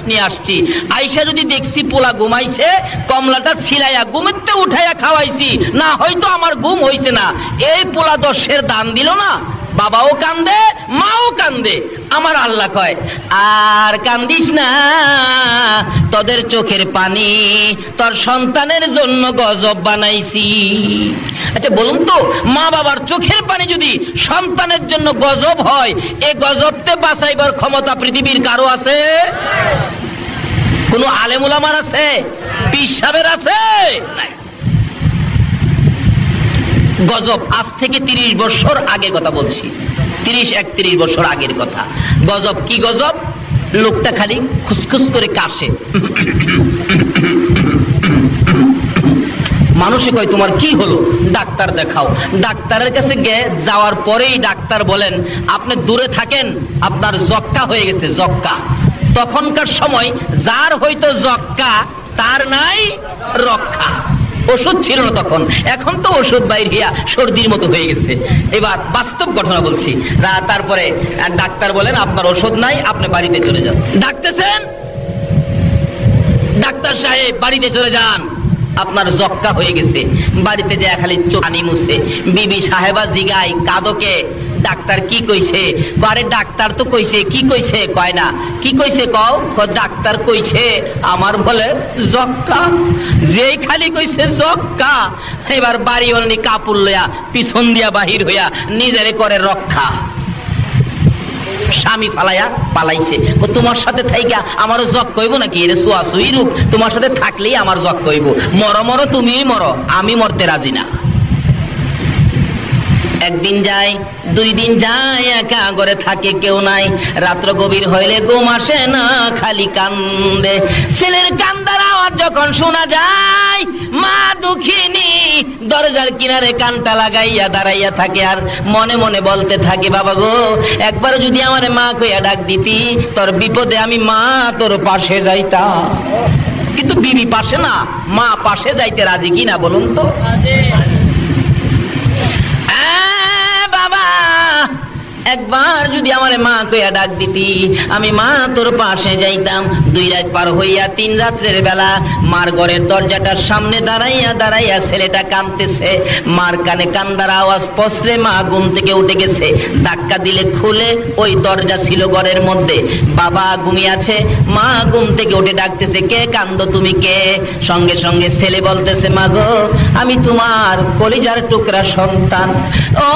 নিয়ে আসছি। আইসা যদি দেখছি পোলা ঘুমাইছে, কমলাটা ছিলাইয়া ঘুমেতে উঠাইয়া খাওয়াইছি, না হয়তো আমার ঘুম হইছে না। এই পোলা 10-এর দান দিল না। বাবাও কান্দে, মাও কান্দে। আমার আল্লাহ কয় আর কান্দিস না, তোদের চোখের পানি তোর সন্তানের জন্য গজব বানাইছি। আচ্ছা বলুন তো, মা বাবার চোখের পানি যদি সন্তানের জন্য গজব হয়, এই গজবতে বাঁচাইবার ক্ষমতা পৃথিবীর কারো আছে? কোন আলেম উলামার আছে? পীর সাহেবের আছে? নাই। গজব আজ থেকে 30 বছর আগের কথা বলছি, 30-31 বছর আগের কথা। গজব কি গজব? লোকটা খালি খুসখুস করে কাশে, মানুষে কয় তোমার কি হলো? ডাক্তার দেখাও। ডাক্তারের কাছে যাওয়ার পরেই ডাক্তার বলেন আপনি দূরে থাকেন, আপনার যক্কা হয়ে গেছে, যক্কা। তখনকার সময় যার হয়তো যক্কা তার নাই রক্ষা। ওষুধ ছিল না তখন, এখন তো ওষুধ বাইর হইয়া সর্দির মতো হয়ে গেছে। এবার বাস্তব ঘটনা বলছি। তারপরে ডাক্তার বলেন আপনার ওষুধ নাই, আপনি বাড়িতে চলে যান। ডাকতেছেন, ডাক্তার সাহেব বাড়িতে চলে যান, আপনার যক্কা হয়ে গেছে। বাড়িতে যায় খালি চোখ পানি মুছে। বিবি সাহেবা জিগায় কাদকে, ডাক্তার কি কইছে? আরে ডাক্তার তো কইছে। কি কইছে? কয় না। কি কইছে কও? ডাক্তার কইছে আমার বলে যক্কা। যেই খালি কইছে যক্কা, এবার বাড়ি অলনি কাপড় লইয়া পিছন দিয়া বাহির হইয়া নিজেরে করে রক্ষা। স্বামী ফালাইয়া পালাইছে। ও তোমার সাথে থাইকা আমারও জক কইব নাকি? এর সোয়াসুই রূপ, তোমার সাথে থাকলেই আমার জক কইব। মরো মরো, তুমিই মরো, আমি মরতে রাজি না। একদিন যায়, 2 দিন যায়, একা ঘরে থাকে কেউ নাই। রাত্র গভীর হইলে ঘুম আসে না, খালি কান্দে। ছেলের কান্দার আওয়াজ যখন শোনা যায়, মা দুঃখিনী দরজার কিনারে কানটা লাগাইয়া দাঁড়াইয়া থাকে আর মনে মনে বলতে থাকে, বাবা গো একবার যদি আমার মা কইয়া ডাক দিতি, তোর বিপদে আমি মা তোর পাশে যাইতাম। কিন্তু বিবি পাশে না, মা পাশে যাইতে রাজি কিনা বলুন তো? একবার যদি আমার মা কইয়া ডাক দিতি, আমি মা তোর পাশে যাইতাম। 2 রাত পার হইয়া 3 রাত্রের বেলা মার ঘরের দরজাটার সামনে দাঁড়াইয়া দাঁড়াইয়া ছেলেটা কাঁদতেছে। মার কানে কান্দার আওয়াজ পৌঁছলে মা ঘুম থেকে উঠে গেছে। ধাক্কা দিলে খুলে ওই দরজা ছিল ঘরের মধ্যে। বাবা ঘুমিয়ে আছে, মা ঘুম থেকে উঠে ডাকতেছে, কে কান্দো তুমি, কে? সঙ্গে সঙ্গে ছেলে বলতেছে, মা গো আমি তোমার কলিজার টুকরা সন্তান। ও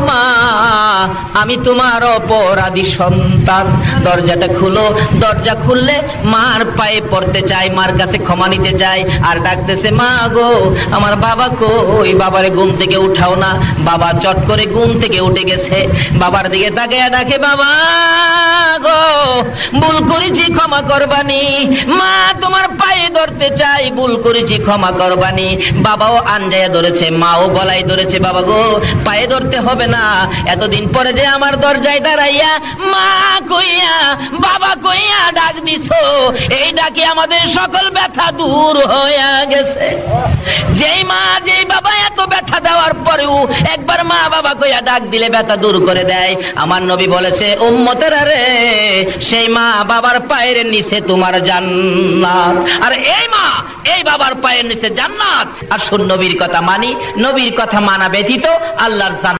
মা, আমি তোমার অপরাধী সন্তান। দরজাটা খুলো। দরজা খুললে মার পায়ে পড়তে চাই, মার কাছে ক্ষমা নিতে চাই, আর ডাকতেছে, মা গো আমার বাবা কই? বাবারে ঘুম থেকে উঠাও না। বাবা চট করে ঘুম থেকে উঠে গেছে। বাবার দিকে তাকিয়ে ডাকে, বাবা গো ভুল করেছি, ক্ষমা করবানি। মা তোমার পায়ে ধরতে চাই, ভুল করেছি, ক্ষমা করবানি। বাবাও আঞ্জায়া ধরেছে, মাও গলায় ধরেছে, বাবা গো পায়ে ধরতে হবে না। এতদিন পরে যে আমার দরজায় দাঁড়াইয়া মা কইয়া বাবা কইয়া ডাক দিছো, এই ডাকে আমাদের সকল ব্যথা দূর হয়ে গেছে। যেই মা যেই বাবা এত ব্যথা দেওয়ার পরেও একবার মা বাবা কইয়া ডাক দিলে ব্যথা দূর করে দেয়। আমার নবী বলেছে, উম্মতেরা রে, সেই মা বাবার পায়ের নিচে তোমার জান্নাত, আর এই মা এই বাবার পায়ের নিচে জান্নাত। আর শুন, নবীর কথা মানি, নবীর কথা মানা ব্যতীত আল্লাহর জান্নাত